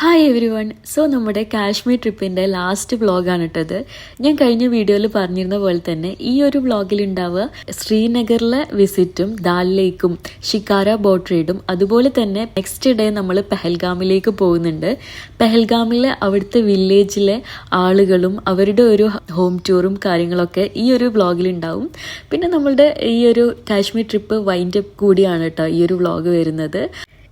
Hi every one. So നമ്മുടെ Kashmir ട്രിപ്പിൻ്റെ last വ്ളോഗാണ് ഇട്ടത്. ഞാൻ കഴിഞ്ഞ വീഡിയോയിൽ പറഞ്ഞിരുന്ന പോലെ തന്നെ ഈ ഒരു വ്ളോഗിൽ ഉണ്ടാവുക ശ്രീനഗറിലെ വിസിറ്റും ദാൽ ലേക്കും ഷിക്കാര ബോട്ട് റൈഡും അതുപോലെ തന്നെ നെക്സ്റ്റ് ഡേ നമ്മൾ പെഹൽഗാമിലേക്ക് പോകുന്നുണ്ട്. പെഹൽഗാമിലെ അവിടുത്തെ വില്ലേജിലെ ആളുകളും അവരുടെ ഒരു ഹോം ടൂറും കാര്യങ്ങളൊക്കെ ഈ ഒരു വ്ളോഗിൽ ഉണ്ടാവും. പിന്നെ നമ്മളുടെ ഈ ഒരു കാശ്മീർ ട്രിപ്പ് വൈൻഡ് അപ്പ് കൂടിയാണ് കേട്ടോ ഈ ഒരു വ്ളോഗ് വരുന്നത്.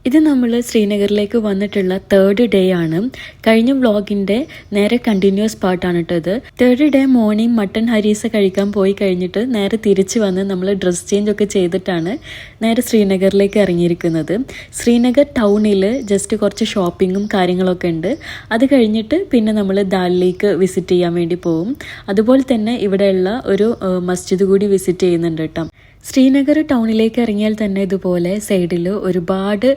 ഇത് നമ്മൾ ശ്രീനഗറിലേക്ക് വന്നിട്ടുള്ള 3rd ഡേ ആണ്. കഴിഞ്ഞ വ്ളോഗിൻ്റെ നേരെ കണ്ടിന്യൂസ് പാർട്ടാണ് കേട്ടത്. 3rd ഡേ മോർണിംഗ് മട്ടൺ ഹരീസ കഴിക്കാൻ പോയി കഴിഞ്ഞിട്ട് നേരെ തിരിച്ച് വന്ന് നമ്മൾ ഡ്രസ് ചേഞ്ച് ഒക്കെ ചെയ്തിട്ടാണ് നേരെ ശ്രീനഗറിലേക്ക് ഇറങ്ങിയിരിക്കുന്നത്. ശ്രീനഗർ ടൗണിൽ ജസ്റ്റ് കുറച്ച് ഷോപ്പിങ്ങും കാര്യങ്ങളൊക്കെ ഉണ്ട്. അത് കഴിഞ്ഞിട്ട് പിന്നെ നമ്മൾ ദാൽ ലേക്ക് വിസിറ്റ് ചെയ്യാൻ വേണ്ടി പോകും. അതുപോലെ തന്നെ ഇവിടെയുള്ള ഒരു മസ്ജിദ് കൂടി വിസിറ്റ് ചെയ്യുന്നുണ്ട് കേട്ടോ. ശ്രീനഗർ ടൗണിലേക്ക് ഇറങ്ങിയാൽ തന്നെ ഇതുപോലെ സൈഡിൽ ഒരുപാട്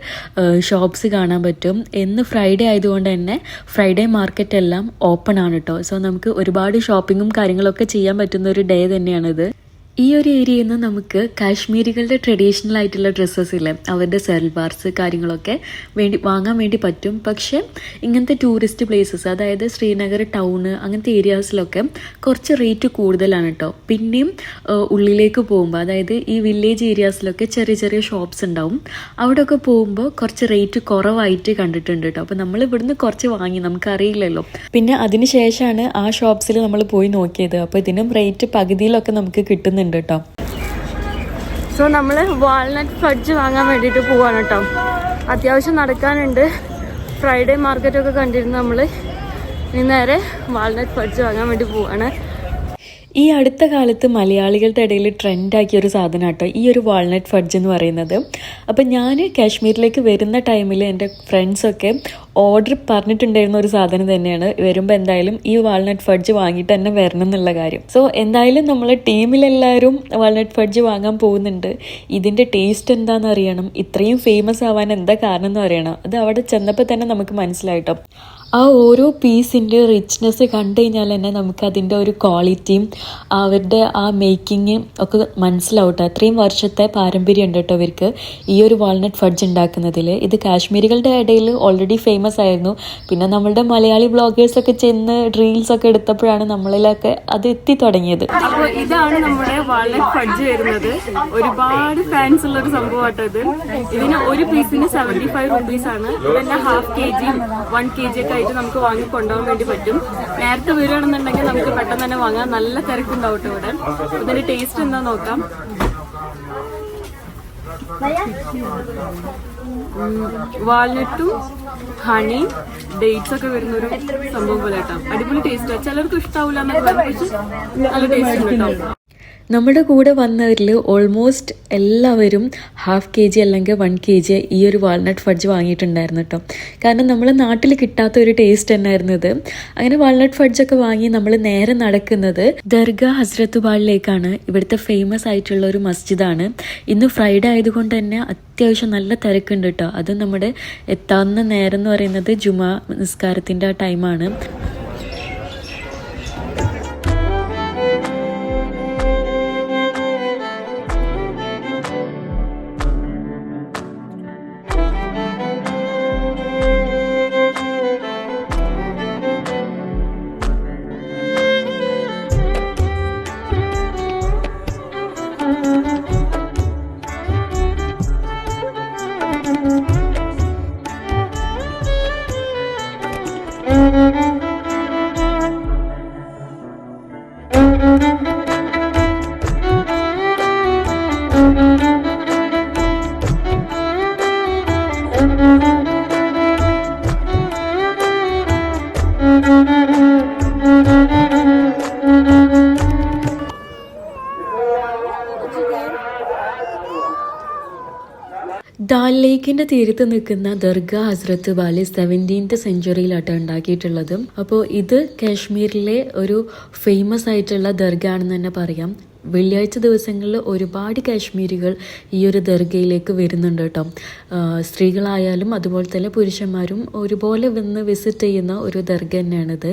ഷോപ്സ് കാണാൻ പറ്റും. ഇന്ന് ഫ്രൈഡേ ആയതുകൊണ്ട് തന്നെ ഫ്രൈഡേ മാർക്കറ്റ് എല്ലാം ഓപ്പൺ ആണ് കേട്ടോ. സോ നമുക്ക് ഒരുപാട് ഷോപ്പിങ്ങും കാര്യങ്ങളൊക്കെ ചെയ്യാൻ പറ്റുന്ന ഒരു ഡേ തന്നെയാണിത്. ഈ ഒരു ഏരിയയിൽ നിന്ന് നമുക്ക് കാശ്മീരികളുടെ ട്രഡീഷണൽ ആയിട്ടുള്ള ഡ്രസ്സസ് ഇല്ലേ, അവരുടെ സൽവാർസ് കാര്യങ്ങളൊക്കെ വാങ്ങാൻ വേണ്ടി പറ്റും. പക്ഷേ ഇങ്ങനത്തെ ടൂറിസ്റ്റ് പ്ലേസസ്, അതായത് ശ്രീനഗർ ടൗണ് അങ്ങനത്തെ ഏരിയാസിലൊക്കെ കുറച്ച് റേറ്റ് കൂടുതലാണ് കേട്ടോ. പിന്നെയും ഉള്ളിലേക്ക് പോകുമ്പോൾ, അതായത് ഈ വില്ലേജ് ഏരിയാസിലൊക്കെ ചെറിയ ചെറിയ ഷോപ്സ് ഉണ്ടാവും. അവിടെയൊക്കെ പോകുമ്പോൾ കുറച്ച് റേറ്റ് കുറവായിട്ട് കണ്ടിട്ടുണ്ട് കേട്ടോ. അപ്പോൾ നമ്മൾ ഇവിടുന്ന് കുറച്ച് വാങ്ങി, നമുക്കറിയില്ലല്ലോ. പിന്നെ അതിന് ശേഷമാണ് ആ ഷോപ്സിൽ നമ്മൾ പോയി നോക്കിയത്. അപ്പോൾ ഇതിനും റേറ്റ് പകുതിയിലൊക്കെ നമുക്ക് കിട്ടുന്നുണ്ട് കേട്ടോ. സോ നമ്മൾ വാൾനട്ട് ഫഡ്ജ് വാങ്ങാൻ വേണ്ടിയിട്ട് പോവാണ് കേട്ടോ. അത്യാവശ്യം നടക്കാനുണ്ട്. ഫ്രൈഡേ മാർക്കറ്റൊക്കെ കണ്ടിരുന്നു. നമ്മൾ ഇനി നേരെ വാൾനട്ട് ഫഡ്ജ് വാങ്ങാൻ വേണ്ടി പോവാണ്. ഈ അടുത്ത കാലത്ത് മലയാളികളുടെ ഇടയിൽ ട്രെൻഡാക്കിയ ഒരു സാധനം കേട്ടോ ഈ ഒരു വാൾനട്ട് ഫഡ്ജ് എന്ന് പറയുന്നത്. അപ്പം ഞാൻ കാശ്മീരിലേക്ക് വരുന്ന ടൈമിൽ എൻ്റെ ഫ്രണ്ട്സൊക്കെ ഓർഡർ പറഞ്ഞിട്ടുണ്ടായിരുന്ന ഒരു സാധനം തന്നെയാണ്. വരുമ്പോൾ എന്തായാലും ഈ വാൾനട്ട് ഫഡ്ജ് വാങ്ങിയിട്ട് തന്നെ വരണം എന്നുള്ള കാര്യം. സോ എന്തായാലും നമ്മൾ ടീമിലെല്ലാവരും വാൾനട്ട് ഫഡ്ജ് വാങ്ങാൻ പോകുന്നുണ്ട്. ഇതിൻ്റെ ടേസ്റ്റ് എന്താണെന്ന് അറിയണം, ഇത്രയും ഫേമസ് ആവാൻ എന്താ കാരണം എന്ന് അറിയണം. അത് അവിടെ ചെന്നപ്പോൾ തന്നെ നമുക്ക് മനസ്സിലായിട്ടോ. ആ ഓരോ പീസിൻ്റെ റിച്ച്നെസ് കണ്ടു കഴിഞ്ഞാൽ തന്നെ നമുക്ക് അതിൻ്റെ ഒരു ക്വാളിറ്റിയും അവരുടെ ആ മേക്കിങ്ങും ഒക്കെ മനസ്സിലാവട്ടെ. അത്രയും വർഷത്തെ പാരമ്പര്യം ഉണ്ട് കേട്ടോ ഇവർക്ക് ഈ ഒരു വാൾനട്ട് ഫഡ്ജ് ഉണ്ടാക്കുന്നതിൽ. ഇത് കാശ്മീരികളുടെ ഇടയിൽ ഓൾറെഡി ഫേമസ് ആയിരുന്നു. പിന്നെ നമ്മളുടെ മലയാളി ബ്ലോഗേഴ്സൊക്കെ ചെന്ന് റീൽസൊക്കെ എടുത്തപ്പോഴാണ് നമ്മളിലൊക്കെ അത് എത്തി തുടങ്ങിയത്. അപ്പോൾ ഇതാണ് നമ്മുടെ വാൾനട്ട് ഫഡ്ജ് വരുന്നത്. ഒരുപാട് ഫാൻസ് ഉള്ളൊരു സംഭവമാട്ടോ ഇത്. ഇതിന് ഒരു പീസിന് 75 റുപ്പീസാണ്. ഇതന്നെ ½ kg 1 kg ഒക്കെ നമുക്ക് വാങ്ങി കൊണ്ടുപോകാൻ വേണ്ടി പറ്റും. നേരത്തെ വരികയാണെന്നുണ്ടെങ്കിൽ നമുക്ക് പെട്ടെന്ന് തന്നെ വാങ്ങാം. നല്ല തിരക്കുണ്ടാവട്ടെ ഇവിടെ. ഇതിന്റെ ടേസ്റ്റ് എന്താ നോക്കാം. വാൾനട്ടും ഹണി ഡേറ്റ്സ് ഒക്കെ വരുന്നൊരു സംഭവം പോലെ കേട്ടോ. അടിപൊളി ടേസ്റ്റ്. ചിലർക്ക് ഇഷ്ടാവില്ല എന്നൊക്കെ പറഞ്ഞു, പക്ഷെ നല്ല ടേസ്റ്റ് ഉണ്ട് കേട്ടോ. നമ്മുടെ കൂടെ വന്നവരിൽ ഓൾമോസ്റ്റ് എല്ലാവരും ½ kg അല്ലെങ്കിൽ 1 kg ഈ ഒരു വാൾനട്ട് ഫഡ്ജ് വാങ്ങിയിട്ടുണ്ടായിരുന്നു കേട്ടോ. കാരണം നമ്മൾ നാട്ടിൽ കിട്ടാത്ത ഒരു ടേസ്റ്റ് തന്നെയായിരുന്നു ഇത്. അങ്ങനെ വാൾനട്ട് ഫഡ്ജൊക്കെ വാങ്ങി നമ്മൾ നേരെ നടക്കുന്നത് ദർഗാ ഹസ്രത്തുബാളിലേക്കാണ്. ഇവിടുത്തെ ഫേമസ് ആയിട്ടുള്ള ഒരു മസ്ജിദാണ്. ഇന്ന് ഫ്രൈഡേ ആയതുകൊണ്ട് തന്നെ അത്യാവശ്യം നല്ല തിരക്കുണ്ട് കേട്ടോ. അത് നമ്മുടെ എത്താവുന്ന നേരം എന്ന് പറയുന്നത് ജുമാ നിസ്കാരത്തിൻ്റെ ആ ടൈമാണ്. ദാൽ ലേക്കിന്റെ തീരത്ത് നിൽക്കുന്ന ദർഗാ ഹസ്രത്ത് ബാലി 17th സെഞ്ച്വറിയിലാട്ടോ ഉണ്ടാക്കിയിട്ടുള്ളത്. അപ്പോൾ ഇത് കാശ്മീരിലെ ഒരു ഫേമസ് ആയിട്ടുള്ള ദർഗ ആണെന്ന് തന്നെ പറയാം. വെള്ളിയാഴ്ച ദിവസങ്ങളിൽ ഒരുപാട് കാശ്മീരികൾ ഈ ഒരു ദർഗയിലേക്ക് വരുന്നുണ്ട് കേട്ടോ. സ്ത്രീകളായാലും അതുപോലെ തന്നെ പുരുഷന്മാരും ഒരുപോലെ വന്ന് വിസിറ്റ് ചെയ്യുന്ന ഒരു ദർഗ തന്നെയാണിത്.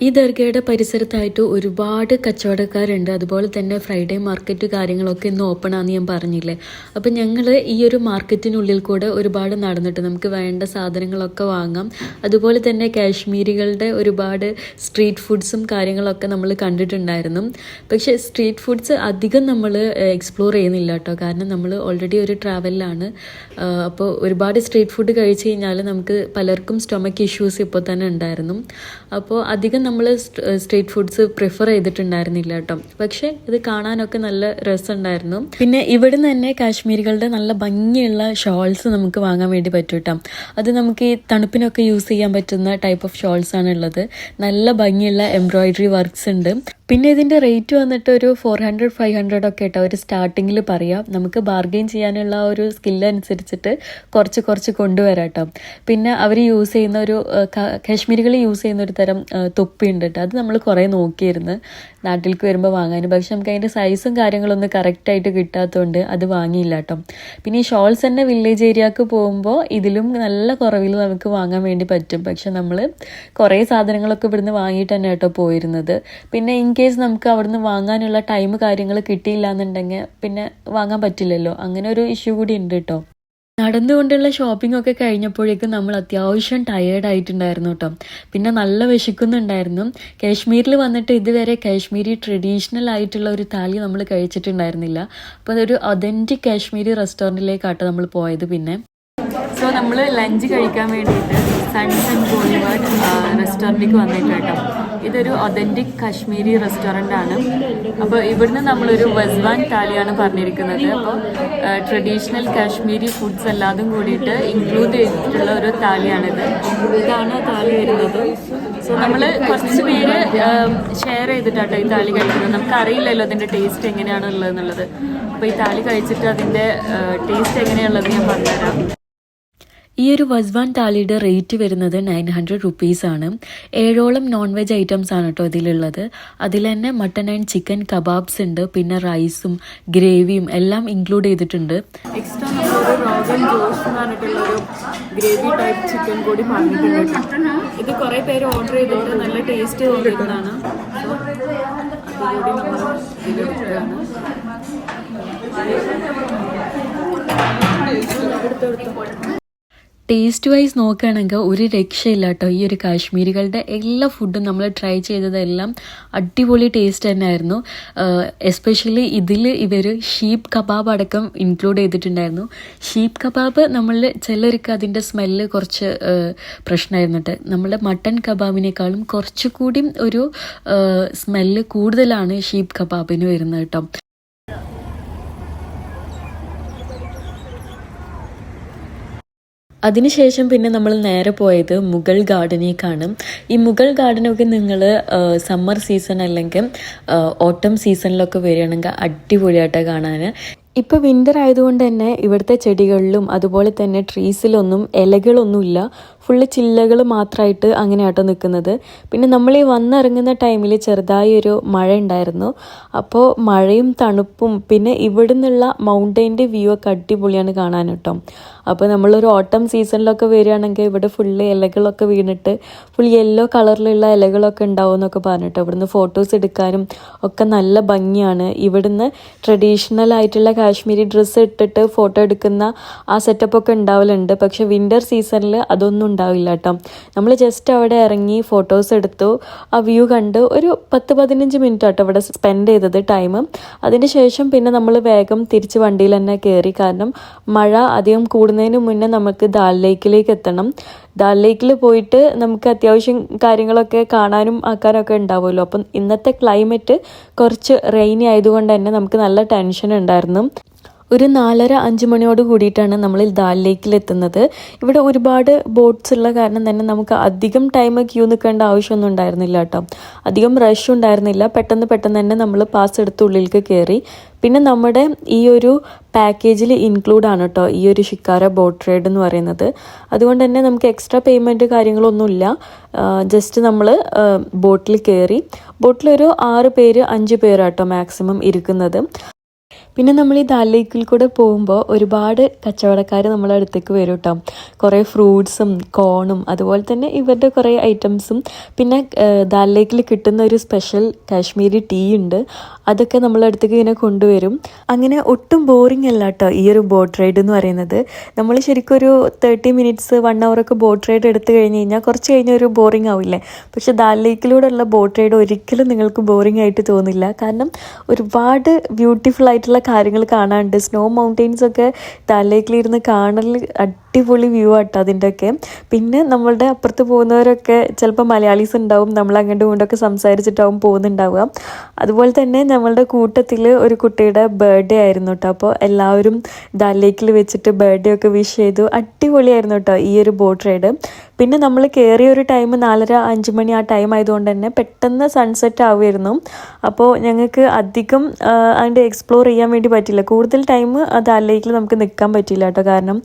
ഈ ദർഗയുടെ പരിസരത്തായിട്ട് ഒരുപാട് കച്ചവടക്കാരുണ്ട്. അതുപോലെ തന്നെ ഫ്രൈഡേ മാർക്കറ്റ് കാര്യങ്ങളൊക്കെ ഇന്ന് ഓപ്പൺ ആണെന്ന് ഞാൻ പറഞ്ഞില്ലേ. അപ്പം ഞങ്ങൾ ഈ ഒരു മാർക്കറ്റിനുള്ളിൽ കൂടെ ഒരുപാട് നടന്നിട്ട് നമുക്ക് വേണ്ട സാധനങ്ങളൊക്കെ വാങ്ങാം. അതുപോലെ തന്നെ കാശ്മീരികളുടെ ഒരുപാട് സ്ട്രീറ്റ് ഫുഡ്സും കാര്യങ്ങളൊക്കെ നമ്മൾ കണ്ടിട്ടുണ്ടായിരുന്നു. പക്ഷേ സ്ട്രീറ്റ് ഫുഡ്സ് അധികം നമ്മൾ എക്സ്പ്ലോർ ചെയ്യുന്നില്ല കേട്ടോ. കാരണം നമ്മൾ ഓൾറെഡി ഒരു ട്രാവലിലാണ്. അപ്പോൾ ഒരുപാട് സ്ട്രീറ്റ് ഫുഡ് കഴിച്ച് കഴിഞ്ഞാൽ നമുക്ക് പലർക്കും സ്റ്റൊമക്ക് ഇഷ്യൂസ് ഇപ്പോൾ തന്നെ ഉണ്ടായിരുന്നു. അപ്പോൾ അധികം നമ്മൾ സ്ട്രീറ്റ് ഫുഡ്സ് പ്രിഫർ ചെയ്തിട്ടുണ്ടായിരുന്നില്ല കേട്ടോ. പക്ഷേ ഇത് കാണാനൊക്കെ നല്ല രസമുണ്ടായിരുന്നു. പിന്നെ ഇവിടെ നിന്ന് തന്നെ കാശ്മീരികളുടെ നല്ല ഭംഗിയുള്ള ഷോൾസ് നമുക്ക് വാങ്ങാൻ വേണ്ടി പറ്റും കേട്ടോ. അത് നമുക്ക് ഈ തണുപ്പിനൊക്കെ യൂസ് ചെയ്യാൻ പറ്റുന്ന ടൈപ്പ് ഓഫ് ഷോൾസ് ആണ് ഉള്ളത്. നല്ല ഭംഗിയുള്ള എംബ്രോയിഡറി വർക്ക്സ് ഉണ്ട്. പിന്നെ ഇതിൻ്റെ റേറ്റ് വന്നിട്ട് ഒരു 400-500 ഒക്കെ കേട്ടോ ഒരു സ്റ്റാർട്ടിങ്ങിൽ പറയാം. നമുക്ക് ബാർഗെയിൻ ചെയ്യാനുള്ള ഒരു സ്കില്ല് അനുസരിച്ചിട്ട് കുറച്ച് കൊണ്ടുവരാം കേട്ടോ. പിന്നെ അവർ യൂസ് ചെയ്യുന്ന ഒരു കാശ്മീരികൾ യൂസ് ചെയ്യുന്ന ഒരു തരം തൊപ്പി ഉണ്ട് കേട്ടോ. അത് നമ്മൾ കുറേ നോക്കിയിരുന്നു നാട്ടിലേക്ക് വരുമ്പോൾ വാങ്ങാൻ. പക്ഷെ നമുക്ക് അതിൻ്റെ സൈസും കാര്യങ്ങളൊന്നും കറക്റ്റായിട്ട് കിട്ടാത്തതുകൊണ്ട് അത് വാങ്ങിയില്ല കേട്ടോ. പിന്നെ ഈ ഷോൾസ് തന്നെ വില്ലേജ് ഏരിയക്ക് പോകുമ്പോൾ ഇതിലും നല്ല കുറവിൽ നമുക്ക് വാങ്ങാൻ വേണ്ടി പറ്റും. പക്ഷെ നമ്മൾ കുറേ സാധനങ്ങളൊക്കെ ഇവിടുന്ന് വാങ്ങിയിട്ട് തന്നെ കേട്ടോ പോയിരുന്നത്. പിന്നെ ഇൻ കേസ് നമുക്ക് അവിടുന്ന് വാങ്ങാനുള്ള ടൈം കാര്യങ്ങൾ കിട്ടിയില്ല എന്നുണ്ടെങ്കിൽ പിന്നെ വാങ്ങാൻ പറ്റില്ലല്ലോ. അങ്ങനെ ഒരു ഇഷ്യൂ കൂടി ഉണ്ട് കേട്ടോ. നടന്നുകൊണ്ടുള്ള ഷോപ്പിംഗ് ഒക്കെ കഴിഞ്ഞപ്പോഴേക്കും നമ്മൾ അത്യാവശ്യം ടയേർഡ് ആയിട്ടുണ്ടായിരുന്നു കേട്ടോ. പിന്നെ നല്ല വിശക്കുന്നുണ്ടായിരുന്നു. കാശ്മീരിൽ വന്നിട്ട് ഇതുവരെ കാശ്മീരി ട്രഡീഷണൽ ആയിട്ടുള്ള ഒരു താലി നമ്മൾ കഴിച്ചിട്ടുണ്ടായിരുന്നില്ല. അപ്പോൾ അതൊരു ഒതൻറ്റിക് കാശ്മീരി റെസ്റ്റോറൻറ്റിലേക്കാട്ടോ നമ്മൾ പോയത്. പിന്നെ സോ നമ്മൾ ലഞ്ച് കഴിക്കാൻ വേണ്ടിയിട്ട് സൺസ് ആൻഡ് ബോളിവാർഡ് റെസ്റ്റോറൻറ്റിലേക്ക് വന്നിട്ട് കേട്ടോ. ഇതൊരു ഒതൻറ്റിക് കാശ്മീരി റെസ്റ്റോറൻ്റ് ആണ്. അപ്പോൾ ഇവിടുന്ന് നമ്മളൊരു വസ്വാൻ താലിയാണ് പറഞ്ഞിരിക്കുന്നത്. അപ്പോൾ ട്രഡീഷണൽ കാശ്മീരി ഫുഡ്സ് എല്ലാതും കൂടിയിട്ട് ഇൻക്ലൂഡ് ചെയ്തിട്ടുള്ള ഒരു താലിയാണിത്. ഇതാണ് താലി വരുന്നത്. സോ നമ്മൾ കുറച്ച് പേര് ഷെയർ ചെയ്തിട്ടാട്ടോ ഈ താലി കഴിക്കുന്നത്. നമുക്കറിയില്ലല്ലോ അതിൻ്റെ ടേസ്റ്റ് എങ്ങനെയാണ് ഉള്ളതെന്നുള്ളത്. അപ്പോൾ ഈ താലി കഴിച്ചിട്ട് അതിൻ്റെ ടേസ്റ്റ് എങ്ങനെയുള്ളത് ഞാൻ പറഞ്ഞുതരാം. ഈ ഒരു വസ്വാൻ താലിയുടെ റേറ്റ് വരുന്നത് 900 റുപ്പീസാണ്. 7ഓളം നോൺ വെജ് ഐറ്റംസ് ആണ് കേട്ടോ ഇതിലുള്ളത്. അതിൽ തന്നെ മട്ടൺ ആൻഡ് ചിക്കൻ കബാബ്സ് ഉണ്ട്. പിന്നെ റൈസും ഗ്രേവിയും എല്ലാം ഇൻക്ലൂഡ് ചെയ്തിട്ടുണ്ട്. എക്സ്ട്രാ നമ്മളൊരു റോഗൻ ജോഷ് എന്ന് പറഞ്ഞിട്ടുള്ളൊരു ഗ്രേവി ടൈപ്പ് ചിക്കൻ കൂടി പറഞ്ഞിട്ടുണ്ട്. ഇത് കുറേ പേര് ഓർഡർ ചെയ്തിട്ട് നല്ല ടേസ്റ്റ് തോന്നിയിരുന്നതാണ്. അതുകൂടി നമ്മൾ ഇതിലെടുക്കുകയാണ്. ടേസ്റ്റ് വൈസ് നോക്കുകയാണെങ്കിൽ ഒരു രക്ഷയില്ല കേട്ടോ. ഈ ഒരു കാശ്മീരികളുടെ എല്ലാ ഫുഡും നമ്മൾ ട്രൈ ചെയ്തതെല്ലാം അടിപൊളി ടേസ്റ്റ് തന്നെയായിരുന്നു. എസ്പെഷ്യലി ഇതിൽ ഇവർ ഷീപ്പ് കബാബ് അടക്കം ഇൻക്ലൂഡ് ചെയ്തിട്ടുണ്ടായിരുന്നു. ഷീപ്പ് കബാബ് നമ്മളിൽ ചിലർക്ക് അതിൻ്റെ സ്മെല്ല് കുറച്ച് പ്രശ്നമായിരുന്നു കേട്ടോ. നമ്മുടെ മട്ടൺ കബാബിനേക്കാളും കുറച്ചുകൂടി ഒരു സ്മെല്ല് കൂടുതലാണ് ഷീപ്പ് കബാബിന് വരുന്നത് കേട്ടോ. അതിനുശേഷം പിന്നെ നമ്മൾ നേരെ പോയത് മുഗൾ ഗാർഡനിലേക്കാണ്. ഈ മുഗൾ ഗാർഡനൊക്കെ നിങ്ങൾ സമ്മർ സീസൺ അല്ലെങ്കിൽ ഓട്ടം സീസണിലൊക്കെ വരികയാണെങ്കിൽ അടിപൊളിയായിട്ടാണ് കാണാൻ. ഇപ്പോൾ വിൻ്റർ ആയതുകൊണ്ട് തന്നെ ഇവിടുത്തെ ചെടികളിലും അതുപോലെ തന്നെ ട്രീസിലൊന്നും ഇലകളൊന്നുമില്ല. ഫുള്ള് ചില്ലകൾ മാത്രമായിട്ട് അങ്ങനെയാട്ടോ നിൽക്കുന്നത്. പിന്നെ നമ്മൾ ഈ വന്നിറങ്ങുന്ന ടൈമിൽ ചെറുതായി ഒരു മഴ ഉണ്ടായിരുന്നു. അപ്പോൾ മഴയും തണുപ്പും പിന്നെ ഇവിടെ നിന്നുള്ള മൗണ്ടൈൻ്റെ വ്യൂ ഒക്കെ അടിപൊളിയാണ് കാണാൻ കേട്ടോ. അപ്പോൾ നമ്മളൊരു ഓട്ടം സീസണിലൊക്കെ വരികയാണെങ്കിൽ ഇവിടെ ഫുള്ള് ഇലകളൊക്കെ വീണിട്ട് ഫുൾ യെല്ലോ കളറിലുള്ള ഇലകളൊക്കെ ഉണ്ടാവും എന്നൊക്കെ പറഞ്ഞിട്ടോ. ഇവിടുന്ന് ഫോട്ടോസ് എടുക്കാനും ഒക്കെ നല്ല ഭംഗിയാണ്. ഇവിടുന്ന് ട്രഡീഷണൽ ആയിട്ടുള്ള കാശ്മീരി ഡ്രസ്സ് ഇട്ടിട്ട് ഫോട്ടോ എടുക്കുന്ന ആ സെറ്റപ്പൊക്കെ ഉണ്ടാവലുണ്ട്. പക്ഷെ വിൻ്റർ സീസണിൽ അതൊന്നും ഉണ്ടാവില്ല കേട്ടോ. നമ്മൾ ജസ്റ്റ് അവിടെ ഇറങ്ങി ഫോട്ടോസ് എടുത്തു, ആ വ്യൂ കണ്ട് ഒരു 10-15 മിനിറ്റ് ആട്ടോ ഇവിടെ സ്പെൻഡ് ചെയ്തത് ടൈം. അതിന് ശേഷം പിന്നെ നമ്മൾ വേഗം തിരിച്ച് വണ്ടിയിൽ തന്നെ കയറി. കാരണം മഴ അധികം കൂടുന്നതിന് മുന്നേ നമുക്ക് ദാൽ ലേക്കിലേക്ക് എത്തണം. ദാൽ ലേക്കിൽ പോയിട്ട് നമുക്ക് അത്യാവശ്യം കാര്യങ്ങളൊക്കെ കാണാനും ആക്കാനൊക്കെ ഉണ്ടാവുമല്ലോ. അപ്പം ഇന്നത്തെ ക്ലൈമറ്റ് കുറച്ച് റെയിനി ആയതുകൊണ്ട് തന്നെ നമുക്ക് നല്ല ടെൻഷൻ ഉണ്ടായിരുന്നു. ഒരു 4:30-5 മണിയോട് കൂടിയിട്ടാണ് നമ്മൾ ദാൽ ലേക്കിൽ എത്തുന്നത്. ഇവിടെ ഒരുപാട് ബോട്ട്സ് ഉള്ള കാരണം തന്നെ നമുക്ക് അധികം ടൈം ക്യൂ നിൽക്കേണ്ട ആവശ്യമൊന്നും ഉണ്ടായിരുന്നില്ല കേട്ടോ. അധികം റഷ് ഉണ്ടായിരുന്നില്ല. പെട്ടെന്ന് തന്നെ നമ്മൾ പാസ് എടുത്ത് ഉള്ളിലേക്ക് കയറി. പിന്നെ നമ്മുടെ ഈ ഒരു പാക്കേജിൽ ഇൻക്ലൂഡ് ആണ് കേട്ടോ ഈ ഒരു ഷിക്കാര ബോട്ട് റൈഡ് എന്ന് പറയുന്നത്. അതുകൊണ്ട് തന്നെ നമുക്ക് എക്സ്ട്രാ പേയ്മെൻറ്റ് കാര്യങ്ങളൊന്നുമില്ല. ജസ്റ്റ് നമ്മൾ ബോട്ടിൽ കയറി. ബോട്ടിലൊരു 6 പേര് 5 പേരാട്ടോ മാക്സിമം ഇരിക്കുന്നത്. പിന്നെ നമ്മൾ ഈ ദാൽ ലേക്കിൽ കൂടെ പോകുമ്പോൾ ഒരുപാട് കച്ചവടക്കാർ നമ്മളെ അടുത്തേക്ക് വരും കേട്ടോ. കുറേ ഫ്രൂട്ട്സും കോണും അതുപോലെ തന്നെ ഇവരുടെ കുറേ ഐറ്റംസും പിന്നെ ദാൽ ലേക്കിൽ കിട്ടുന്ന ഒരു സ്പെഷ്യൽ കാശ്മീരി ടീ ഉണ്ട്, അതൊക്കെ നമ്മളെ അടുത്തേക്ക് ഇങ്ങനെ കൊണ്ടുവരും. അങ്ങനെ ഒട്ടും ബോറിംഗ് അല്ല കേട്ടോ ഈ ഒരു ബോട്ട് റൈഡ് എന്ന് പറയുന്നത്. നമ്മൾ ശരിക്കും ഒരു 30 മിനിറ്റ്സ് 1 hour ബോട്ട് റൈഡ് എടുത്തു കഴിഞ്ഞ് കഴിഞ്ഞാൽ കുറച്ച് കഴിഞ്ഞാൽ ഒരു ബോറിംഗ് ആവില്ലേ. പക്ഷെ ദാൽ ലേക്കിലൂടെയുള്ള ബോട്ട് റൈഡ് ഒരിക്കലും നിങ്ങൾക്ക് ബോറിംഗ് ആയിട്ട് തോന്നില്ല. കാരണം ഒരുപാട് ബ്യൂട്ടിഫുൾ ആയിട്ടുള്ള കാര്യങ്ങൾ കാണാനുണ്ട്. സ്നോ മൗണ്ടെയ്ൻസ് ഒക്കെ ദാൽ ലേക്കിലിരുന്ന് കാണൽ അടിപൊളി വ്യൂ ആട്ടോ അതിൻ്റെയൊക്കെ. പിന്നെ നമ്മളുടെ അപ്പുറത്ത് പോകുന്നവരൊക്കെ ചിലപ്പോൾ മലയാളീസ് ഉണ്ടാവും, നമ്മൾ അങ്ങോട്ടും ഇങ്ങോട്ടൊക്കെ സംസാരിച്ചിട്ടാവും പോകുന്നുണ്ടാവുക. അതുപോലെ തന്നെ നമ്മളുടെ കൂട്ടത്തിൽ ഒരു കുട്ടിയുടെ ബർത്ത്ഡേ ആയിരുന്നു കേട്ടോ. അപ്പോൾ എല്ലാവരും ദാൽ ലേക്കിൽ വെച്ചിട്ട് ബർത്ത്ഡേ ഒക്കെ വിഷ് ചെയ്തു. അടിപൊളിയായിരുന്നു കേട്ടോ ഈ ഒരു ബോട്ട് റൈഡ്. പിന്നെ നമ്മൾ കയറിയ ഒരു ടൈം 4:30-5 മണി ആ ടൈം ആയതുകൊണ്ട് തന്നെ പെട്ടെന്ന് സൺസെറ്റ് ആവുമായിരുന്നു. അപ്പോൾ ഞങ്ങൾക്ക് അധികം അതിൻ്റെ എക്സ്പ്ലോർ ചെയ്യാൻ വേണ്ടി പറ്റില്ല. കൂടുതൽ ടൈം ദാൽ ലേക്കിൽ നമുക്ക് നിൽക്കാൻ പറ്റില്ല കേട്ടോ. കാരണം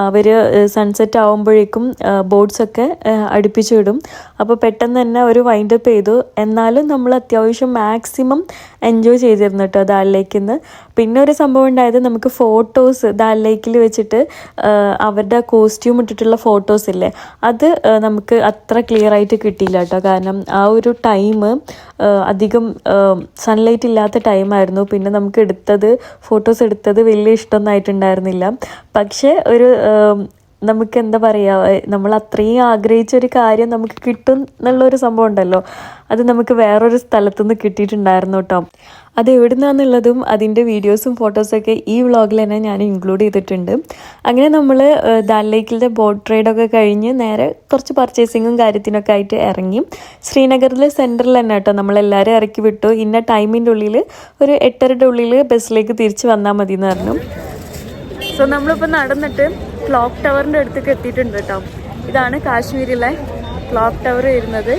അവർ സൺസെറ്റ് ആകുമ്പോഴേക്കും ബോട്ട്സൊക്കെ അടുപ്പിച്ച് വിടും. അപ്പോൾ പെട്ടെന്ന് തന്നെ ഒരു വൈൻഡപ്പ് ചെയ്തു. എന്നാലും നമ്മൾ അത്യാവശ്യം മാക്സിമം എൻജോയ് ചെയ്തിരുന്നു കേട്ടോ ദാൽ ലേക്കിൽ നിന്ന്. പിന്നെ ഒരു സംഭവം ഉണ്ടായത്, നമുക്ക് ഫോട്ടോസ് ദാൽ ലേക്കിൽ വെച്ചിട്ട് അവരുടെ കോസ്റ്റ്യൂം ഇട്ടിട്ടുള്ള ഫോട്ടോസ് ഇല്ലേ, അത് നമുക്ക് അത്ര ക്ലിയർ ആയിട്ട് കിട്ടിയില്ല കേട്ടോ. കാരണം ആ ഒരു ടൈം അധികം സൺലൈറ്റ് ഇല്ലാത്ത ടൈമായിരുന്നു. പിന്നെ നമുക്ക് ഫോട്ടോസ് എടുത്തത് വലിയ ഇഷ്ടമൊന്നും ആയിട്ടുണ്ടായിരുന്നില്ല. പക്ഷേ ഒരു നമുക്ക് എന്താ പറയുക, നമ്മൾ അത്രയും ആഗ്രഹിച്ചൊരു കാര്യം നമുക്ക് കിട്ടും എന്നുള്ളൊരു സംഭവം ഉണ്ടല്ലോ, അത് നമുക്ക് വേറൊരു സ്ഥലത്തുനിന്ന് കിട്ടിയിട്ടുണ്ടായിരുന്നു കേട്ടോ. അത് എവിടെ നിന്നാണെന്നുള്ളതും അതിൻ്റെ വീഡിയോസും ഫോട്ടോസൊക്കെ ഈ വ്ളോഗിൽ തന്നെ ഞാൻ ഇൻക്ലൂഡ് ചെയ്തിട്ടുണ്ട്. അങ്ങനെ നമ്മൾ ദാൽ ലേക്കിലെ ബോട്ട് റൈഡൊക്കെ കഴിഞ്ഞ് നേരെ കുറച്ച് പർച്ചേസിങ്ങും കാര്യത്തിനൊക്കെ ആയിട്ട് ഇറങ്ങി. ശ്രീനഗറിലെ സെൻറ്ററിൽ തന്നെ കേട്ടോ നമ്മളെല്ലാവരും ഇറക്കി വിട്ടു. ഇന്ന ടൈമിൻ്റെ ഉള്ളിൽ ഒരു 8:30 ഉള്ളിൽ ബസ്സിലേക്ക് തിരിച്ച് വന്നാൽ മതി എന്ന് പറഞ്ഞു. സോ നമ്മളിപ്പോൾ നടന്നിട്ട് ക്ലോക്ക് ടവറിൻ്റെ അടുത്തേക്ക് എത്തിയിട്ടുണ്ട് കേട്ടോ. ഇതാണ് കാശ്മീരിലെ ക്ലോക്ക് ടവർ വരുന്നത്.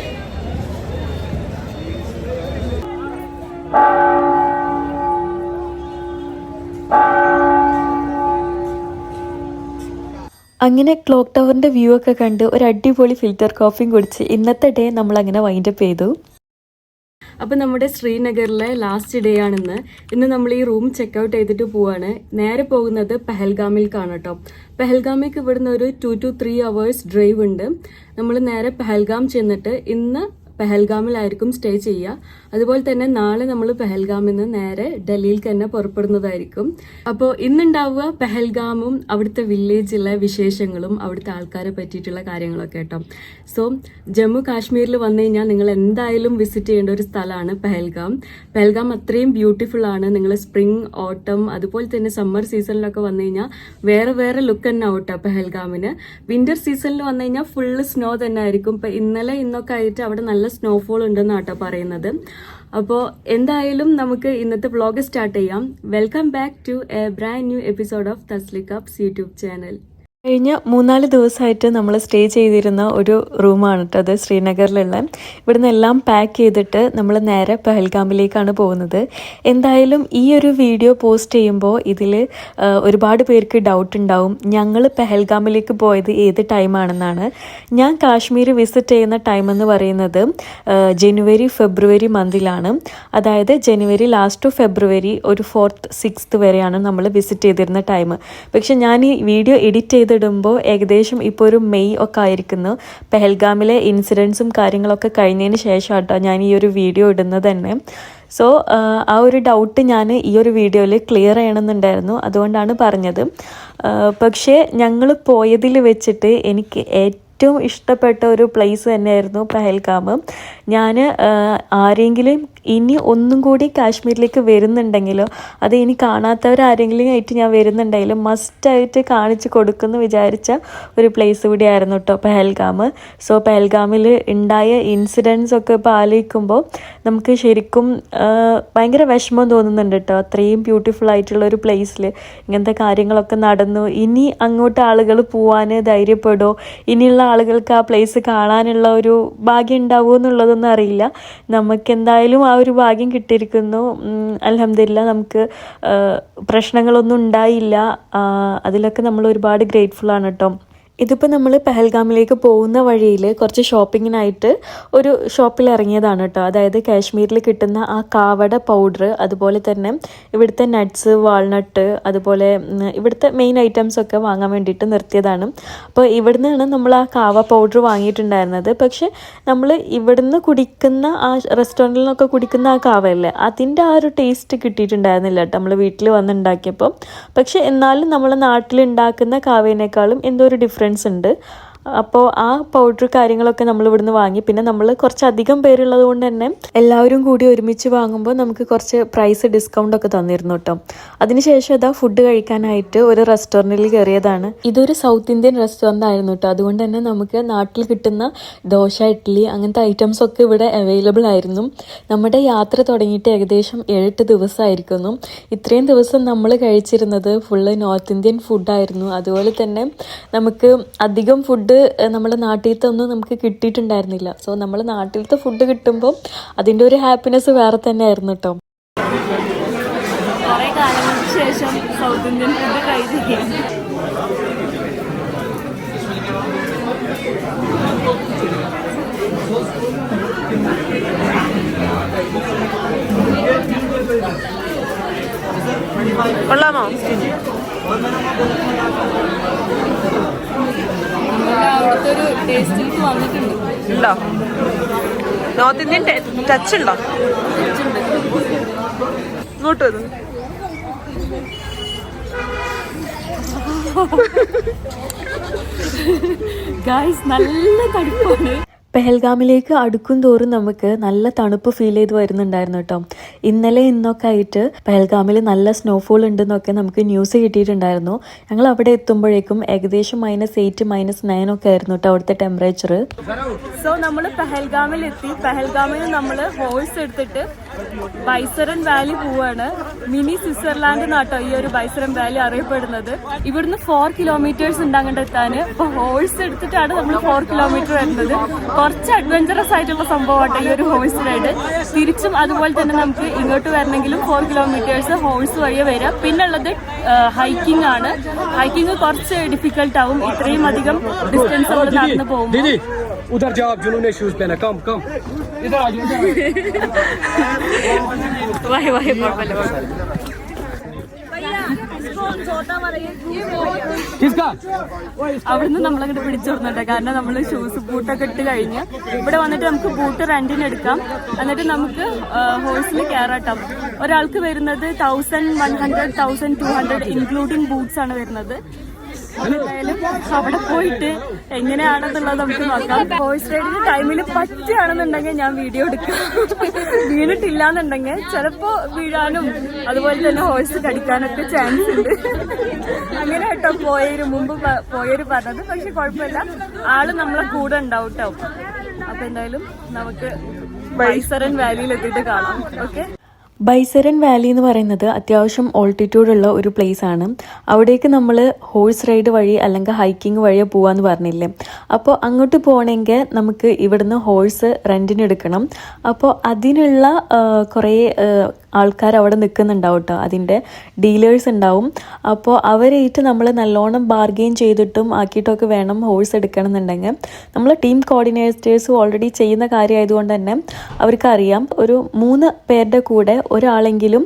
അങ്ങനെ ക്ലോക്ക് ടവറിൻ്റെ വ്യൂ ഒക്കെ കണ്ട് ഒരു അടിപൊളി ഫിൽറ്റർ കോഫിയും കുടിച്ച് ഇന്നത്തെ ഡേ നമ്മളങ്ങനെ വൈൻഡപ്പ് ചെയ്തു. അപ്പോൾ നമ്മുടെ ശ്രീനഗറിലെ ലാസ്റ്റ് ഡേ ആണിന്ന്. ഇന്ന് നമ്മൾ ഈ റൂം ചെക്കൗട്ട് ചെയ്തിട്ട് പോവാണ്. നേരെ പോകുന്നത് പെഹൽഗാമിലേക്കാണ് കേട്ടോ. പെഹൽഗാമിലേക്ക് ഇവിടുന്ന് ഒരു 2 to 3 hours ഡ്രൈവ് ഉണ്ട്. നമ്മൾ നേരെ പെഹൽഗാം ചെന്നിട്ട് ഇന്ന് പെഹൽഗാമിലായിരിക്കും സ്റ്റേ ചെയ്യുക. അതുപോലെ തന്നെ നാളെ നമ്മൾ പെഹൽഗാമിൽ നിന്ന് നേരെ ഡൽഹിയിലേക്ക് തന്നെ പുറപ്പെടുന്നതായിരിക്കും. അപ്പോൾ ഇന്നുണ്ടാവുക പെഹൽഗാമും അവിടുത്തെ വില്ലേജിലെ വിശേഷങ്ങളും അവിടുത്തെ ആൾക്കാരെ പറ്റിയിട്ടുള്ള കാര്യങ്ങളൊക്കെ കേട്ടോ. സോ ജമ്മു കാശ്മീരിൽ വന്നു കഴിഞ്ഞാൽ നിങ്ങൾ എന്തായാലും വിസിറ്റ് ചെയ്യേണ്ട ഒരു സ്ഥലമാണ് പെഹൽഗാം. പെഹൽഗാം അത്രയും ബ്യൂട്ടിഫുൾ ആണ്. നിങ്ങൾ സ്പ്രിംഗ്, ഓട്ടം അതുപോലെ തന്നെ സമ്മർ സീസണിലൊക്കെ വന്നു കഴിഞ്ഞാൽ വേറെ ലുക്ക് തന്നെ ആവട്ടോ പെഹൽഗാമിന്. വിന്റർ സീസണിൽ വന്നു കഴിഞ്ഞാൽ ഫുള്ള് സ്നോ തന്നെ ആയിരിക്കും. ഇപ്പം ഇന്നൊക്കെ ആയിട്ട് അവിടെ നല്ല സ്നോഫോൾ ഉണ്ടെന്നാട്ടോ പറയുന്നത്. അപ്പോൾ എന്തായാലും നമുക്ക് ഇന്നത്തെ വ്ളോഗ് സ്റ്റാർട്ട് ചെയ്യാം. Welcome back to a brand new episode of തസ്ലിക്കാപ്സ് യൂട്യൂബ് ചാനൽ. കഴിഞ്ഞ 3-4 ദിവസമായിട്ട് നമ്മൾ സ്റ്റേ ചെയ്തിരുന്ന ഒരു റൂമാണ് കേട്ടോ അത് ശ്രീനഗറിലുള്ള. ഇവിടുന്ന് എല്ലാം പാക്ക് ചെയ്തിട്ട് നമ്മൾ നേരെ പെഹൽഗാമിലേക്കാണ് പോകുന്നത്. എന്തായാലും ഈ ഒരു വീഡിയോ പോസ്റ്റ് ചെയ്യുമ്പോൾ ഇതിൽ ഒരുപാട് പേർക്ക് ഡൗട്ട് ഉണ്ടാവും, ഞങ്ങൾ പെഹൽഗാമിലേക്ക് പോയത് ഏത് ടൈമാണെന്നാണ്. ഞാൻ കാശ്മീർ വിസിറ്റ് ചെയ്യുന്ന ടൈം എന്ന് പറയുന്നത് ജനുവരി ഫെബ്രുവരി മന്തിലാണ്. അതായത് ജനുവരി ലാസ്റ്റ് ടു ഫെബ്രുവരി ഒരു 4th 6th വരെയാണ് നമ്മൾ വിസിറ്റ് ചെയ്തിരുന്ന ടൈം. പക്ഷെ ഞാൻ ഈ വീഡിയോ എഡിറ്റ് ചെയ്തിടുമ്പോൾ ഏകദേശം ഇപ്പോൾ ഒരു മെയ് ഒക്കെ ആയിരിക്കുന്നു. പെഹൽഗാമിലെ ഇൻസിഡൻസും കാര്യങ്ങളൊക്കെ കഴിഞ്ഞതിന് ശേഷം കേട്ടോ ഞാൻ ഈ ഒരു വീഡിയോ ഇടുന്നത് തന്നെ. സോ ആ ഒരു ഡൗട്ട് ഞാൻ ഈ ഒരു വീഡിയോയിൽ ക്ലിയർ ചെയ്യണമെന്നുണ്ടായിരുന്നു, അതുകൊണ്ടാണ് പറഞ്ഞത്. പക്ഷേ ഞങ്ങൾ പോയതിൽ വെച്ചിട്ട് എനിക്ക് ഏറ്റവും ഇഷ്ടപ്പെട്ട ഒരു പ്ലേസ് തന്നെയായിരുന്നു പെഹൽഗാം. ഞാൻ ആരെങ്കിലും ഇനി ഒന്നും കൂടി കാശ്മീരിലേക്ക് വരുന്നുണ്ടെങ്കിലോ അത് ഇനി കാണാത്തവരാരെങ്കിലും ആയിട്ട് ഞാൻ വരുന്നുണ്ടെങ്കിലും മസ്റ്റായിട്ട് കാണിച്ച് കൊടുക്കുമെന്ന് വിചാരിച്ച ഒരു പ്ലേസ് കൂടിയായിരുന്നു കേട്ടോ പെഹൽഗാം. സോ പെഹൽഗാമിൽ ഉണ്ടായ ഇൻസിഡൻസ് ഒക്കെ ഇപ്പോൾ ആലോചിക്കുമ്പോൾ നമുക്ക് ശരിക്കും ഭയങ്കര വിഷമം തോന്നുന്നുണ്ട് കേട്ടോ. അത്രയും ബ്യൂട്ടിഫുൾ ആയിട്ടുള്ള ഒരു പ്ലേസിൽ ഇങ്ങനത്തെ കാര്യങ്ങളൊക്കെ നടന്നു. ഇനി അങ്ങോട്ട് ആളുകൾ പോവാൻ ധൈര്യപ്പെടുമോ, ഇനിയുള്ള ആളുകൾക്ക് ആ പ്ലേസ് കാണാനുള്ള ഒരു ഭാഗ്യം ഉണ്ടാവുമോ എന്നുള്ളതൊന്നും അറിയില്ല. നമുക്കെന്തായാലും ആ ഒരു ഭാഗ്യം കിട്ടിയിരിക്കുന്നു. അൽഹംദുലില്ലാ നമുക്ക് പ്രശ്നങ്ങളൊന്നും ഉണ്ടായില്ല. അതിലൊക്കെ നമ്മൾ ഒരുപാട് ഗ്രേറ്റ്ഫുൾ ആണ് കേട്ടോ. ഇതിപ്പോൾ നമ്മൾ പെഹൽഗാമിലേക്ക് പോകുന്ന വഴിയിൽ കുറച്ച് ഷോപ്പിങ്ങിനായിട്ട് ഒരു ഷോപ്പിൽ ഇറങ്ങിയതാണ് കേട്ടോ. അതായത് കാശ്മീരിൽ കിട്ടുന്ന ആ കാവട പൗഡർ, അതുപോലെ തന്നെ ഇവിടുത്തെ നട്ട്സ്, വാൾനട്ട്, അതുപോലെ ഇവിടുത്തെ മെയിൻ ഐറ്റംസ് ഒക്കെ വാങ്ങാൻ വേണ്ടിയിട്ട് നിർത്തിയതാണ്. അപ്പോൾ ഇവിടുന്നാണ് നമ്മൾ ആ കാവ പൗഡർ വാങ്ങിയിട്ടുണ്ടായിരുന്നത്. പക്ഷെ നമ്മൾ ഇവിടുന്ന് കുടിക്കുന്ന ആ റെസ്റ്റോറൻറ്റിൽ നിന്നൊക്കെ കുടിക്കുന്ന ആ കാവയല്ലേ, അതിൻ്റെ ആ ഒരു ടേസ്റ്റ് കിട്ടിയിട്ടുണ്ടായിരുന്നില്ല കേട്ടോ നമ്മൾ വീട്ടിൽ വന്ന് ഉണ്ടാക്കിയപ്പോൾ. പക്ഷെ എന്നാലും നമ്മൾ നാട്ടിലുണ്ടാക്കുന്ന കാവേനേക്കാളും എന്തോ ഒരു ഡിഫറൻസ് ഉണ്ട്. അപ്പോൾ ആ പൗഡർ കാര്യങ്ങളൊക്കെ നമ്മൾ ഇവിടുന്ന് വാങ്ങി. പിന്നെ നമ്മൾ കുറച്ചധികം പേരുള്ളത് കൊണ്ട് തന്നെ എല്ലാവരും കൂടി ഒരുമിച്ച് വാങ്ങുമ്പോൾ നമുക്ക് കുറച്ച് പ്രൈസ് ഡിസ്കൗണ്ട് ഒക്കെ തന്നിരുന്നു കേട്ടോ. അതിനുശേഷം അതാ ഫുഡ് കഴിക്കാനായിട്ട് ഒരു റെസ്റ്റോറൻറ്റിൽ കയറിയതാണ്. ഇതൊരു സൗത്ത് ഇന്ത്യൻ റെസ്റ്റോറൻ്റ് ആയിരുന്നു കേട്ടോ. അതുകൊണ്ട് തന്നെ നമുക്ക് നാട്ടിൽ കിട്ടുന്ന ദോശ, ഇഡ്ഡലി അങ്ങനത്തെ ഐറ്റംസ് ഒക്കെ ഇവിടെ അവൈലബിൾ ആയിരുന്നു. നമ്മുടെ യാത്ര തുടങ്ങിയിട്ട് ഏകദേശം 7-8 ദിവസമായിരിക്കുന്നു. ഇത്രയും ദിവസം നമ്മൾ കഴിച്ചിരുന്നത് ഫുള്ള് നോർത്ത് ഇന്ത്യൻ ഫുഡായിരുന്നു. അതുപോലെ തന്നെ നമുക്ക് അധികം ഫുഡ് നമ്മുടെ നാട്ടിലത്തെ ഒന്നും നമുക്ക് കിട്ടിയിട്ടുണ്ടായിരുന്നില്ല. സോ നമ്മൾ നാട്ടിലത്തെ ഫുഡ് കിട്ടുമ്പോൾ അതിൻ്റെ ഒരു ഹാപ്പിനെസ് വേറെ തന്നെ ആയിരുന്നു കേട്ടോ. കുറേ കാലങ്ങൾക്ക് ശേഷം സൗത്ത് ഇന്ത്യൻ ഫുഡ് ട്രൈ ചെയ്യാം. കൊള്ളാമോ? അവിടുത്തെ ഒരു ടേസ്റ്റിലേക്ക് വന്നിട്ടുണ്ട്. ഉണ്ടോ? നോർത്ത് ഇന്ത്യൻ ടച്ച് ഉണ്ടോ? ഇങ്ങോട്ട് വന്നു. ഗായ്സ് നല്ല തണുപ്പാണ്. പെഹൽഗാമിലേക്ക് അടുക്കും തോറും നമുക്ക് നല്ല തണുപ്പ് ഫീൽ ചെയ്ത് വരുന്നുണ്ടായിരുന്നു കേട്ടോ. ഇന്നലെ ഇന്നൊക്കെ ആയിട്ട് പെഹൽഗാമിൽ നല്ല സ്നോഫോൾ ഉണ്ടെന്നൊക്കെ നമുക്ക് ന്യൂസ് കിട്ടിയിട്ടുണ്ടായിരുന്നു. ഞങ്ങൾ അവിടെ എത്തുമ്പോഴേക്കും ഏകദേശം -8, -9 ഒക്കെ ആയിരുന്നു കേട്ടോ അവിടുത്തെ ടെമ്പറേച്ചർ. സോ നമ്മൾ പെഹൽഗാമിൽ എത്തി. പെഹൽഗാമിൽ നമ്മൾ ഹോഴ്സ് എടുത്തിട്ട് ബൈസറൻ വാലി പോവാണ്. മിനി സ്വിറ്റ്സർലാൻഡ് എന്നാട്ടോ ഈ ഒരു ബൈസറൻ വാലി അറിയപ്പെടുന്നത്. ഇവിടുന്ന് 4 കിലോമീറ്റേഴ്സ് ഉണ്ട് അങ്ങോട്ട് എത്താൻ. അപ്പൊ ഹോഴ്സ് എടുത്തിട്ടാണ് നമ്മൾ 4 കിലോമീറ്റർ വരുന്നത്. കുറച്ച് അഡ്വഞ്ചറസ് ആയിട്ടുള്ള സംഭവമാട്ടോ ഈ ഒരു ഹോഴ്സ് റൈഡ്. തിരിച്ചും അതുപോലെ തന്നെ നമുക്ക് ഇങ്ങോട്ട് വരണമെങ്കിലും 4 കിലോമീറ്റേഴ്സ് ഹോഴ്സ് വഴിയെ വരാം. പിന്നെ ഉള്ളത് ഹൈക്കിംഗ് ആണ്. ഹൈക്കിംഗ് കുറച്ച് ഡിഫിക്കൽട്ട് ആവും ഇത്രയും അധികം ഡിസ്റ്റൻസ് നമ്മൾ നടന്നു പോകുമ്പോൾ. उधर जाओ, आप जुनून शूज पहना. कम कम इधर आ जाओ. അവിടുന്ന് നമ്മളങ്ങോട്ട് പിടിച്ചോടുന്നുണ്ട്. കാരണം നമ്മൾ ഷൂസ് ബൂട്ടൊക്കെ ഇട്ട് കഴിഞ്ഞ് ഇവിടെ വന്നിട്ട് നമുക്ക് ബൂട്ട് റെന്റിന് എടുക്കാം. എന്നിട്ട് നമുക്ക് ഹോഴ്സിൽ കയറാട്ടാം. ഒരാൾക്ക് വരുന്നത് 1100, 1200 ഇൻക്ലൂഡിങ് ബൂട്ട്സ് ആണ് വരുന്നത്. എന്തായാലും അവിടെ പോയിട്ട് എങ്ങനെയാണെന്നുള്ളത് നമുക്ക് നോക്കാം. ഹോഴ്സ് റൈഡിന്റെ ടൈമിൽ പറ്റുകയാണെന്നുണ്ടെങ്കിൽ ഞാൻ വീഡിയോ എടുക്കാം. വീണിട്ടില്ലാന്നുണ്ടെങ്കിൽ ചിലപ്പോ വീഴാനും അതുപോലെ തന്നെ ഹോഴ്സ് കടിക്കാനൊക്കെ ചാൻസ് ഉണ്ട്. അങ്ങനെ കേട്ടോ മുമ്പ് പോയൊരു പറഞ്ഞത്. പക്ഷെ കുഴപ്പമില്ല, ആള് നമ്മളെ കൂടെ ഉണ്ടാവും കേട്ടോ. അപ്പൊ എന്തായാലും നമുക്ക് ബൈസറൻ വാലിയിൽ എത്തിയിട്ട് കാണാം. ഓക്കെ. ബൈസറൻ വാലി എന്ന് പറയുന്നത് അത്യാവശ്യം ഓൾട്ടിറ്റ്യൂഡുള്ള ഒരു പ്ലേസ് ആണ്. അവിടേക്ക് നമ്മൾ ഹോഴ്സ് റൈഡ് വഴി അല്ലെങ്കിൽ ഹൈക്കിംഗ് വഴിയോ പോവാന്ന് പറഞ്ഞില്ലേ. അപ്പോൾ അങ്ങോട്ട് പോകണമെങ്കിൽ നമുക്ക് ഇവിടുന്ന് ഹോഴ്സ് റെന്റിന് എടുക്കണം. അപ്പോൾ അതിനുള്ള കുറേ ആൾക്കാർ അവിടെ നിൽക്കുന്നുണ്ടാവും കേട്ടോ. അതിൻ്റെ ഡീലേഴ്സ് ഉണ്ടാവും. അപ്പോൾ അവരായിട്ട് നമ്മൾ നല്ലോണം ബാർഗെയിൻ ചെയ്തിട്ടും ആക്കിയിട്ടൊക്കെ വേണം ഹോഴ്സ് എടുക്കണം എന്നുണ്ടെങ്കിൽ. നമ്മൾ ടീം കോർഡിനേറ്റേഴ്സ് ഓൾറെഡി ചെയ്യുന്ന കാര്യമായതുകൊണ്ട് തന്നെ അവർക്കറിയാം ഒരു 3 പേരുടെ കൂടെ ഒരാളെങ്കിലും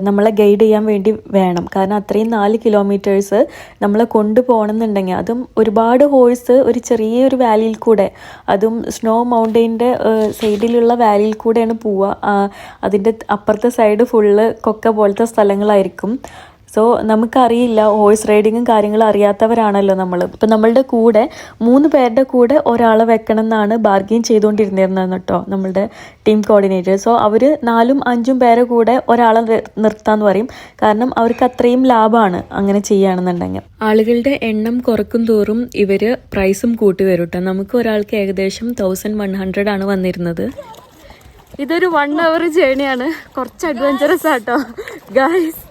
നമ്മളെ ഗൈഡ് ചെയ്യാൻ വേണ്ടി വേണം. കാരണം അത്രയും 4 കിലോമീറ്റേഴ്സ് നമ്മളെ കൊണ്ടുപോകണമെന്നുണ്ടെങ്കിൽ, അതും ഒരുപാട് ഹോഴ്സ് ഒരു ചെറിയൊരു വാലിയിൽ കൂടെ, അതും സ്നോ മൗണ്ടെയിൻ്റെ സൈഡിലുള്ള വാലിയിൽ കൂടെയാണ് പോവുക. അതിൻ്റെ അപ്പുറത്തെ സൈഡ് ഫുള്ള് കൊക്ക പോലത്തെ സ്ഥലങ്ങളായിരിക്കും. സോ നമുക്കറിയില്ല, ഹോഴ്സ് റൈഡിങ്ങും കാര്യങ്ങളും അറിയാത്തവരാണല്ലോ നമ്മൾ. ഇപ്പം നമ്മളുടെ കൂടെ 3 പേരുടെ കൂടെ ഒരാളെ വെക്കണം എന്നാണ് ബാർഗെയിൻ ചെയ്തുകൊണ്ടിരുന്നിരുന്നത് കേട്ടോ നമ്മളുടെ ടീം കോർഡിനേറ്റർ. സോ അവർ 4-5 പേരെ കൂടെ ഒരാളെ നിർത്താന്ന് പറയും. കാരണം അവർക്ക് അത്രയും ലാഭമാണ് അങ്ങനെ ചെയ്യുകയാണെന്നുണ്ടെങ്കിൽ. ആളുകളുടെ എണ്ണം കുറക്കും തോറും ഇവർ പ്രൈസും കൂട്ടി വരും കേട്ടോ. നമുക്ക് ഒരാൾക്ക് ഏകദേശം 1100 ആണ് വന്നിരുന്നത്. ഇതൊരു 1 hour ജേണിയാണ്. കുറച്ച് അഡ്വഞ്ചറസ് ആട്ടോ ഗായ്സ്.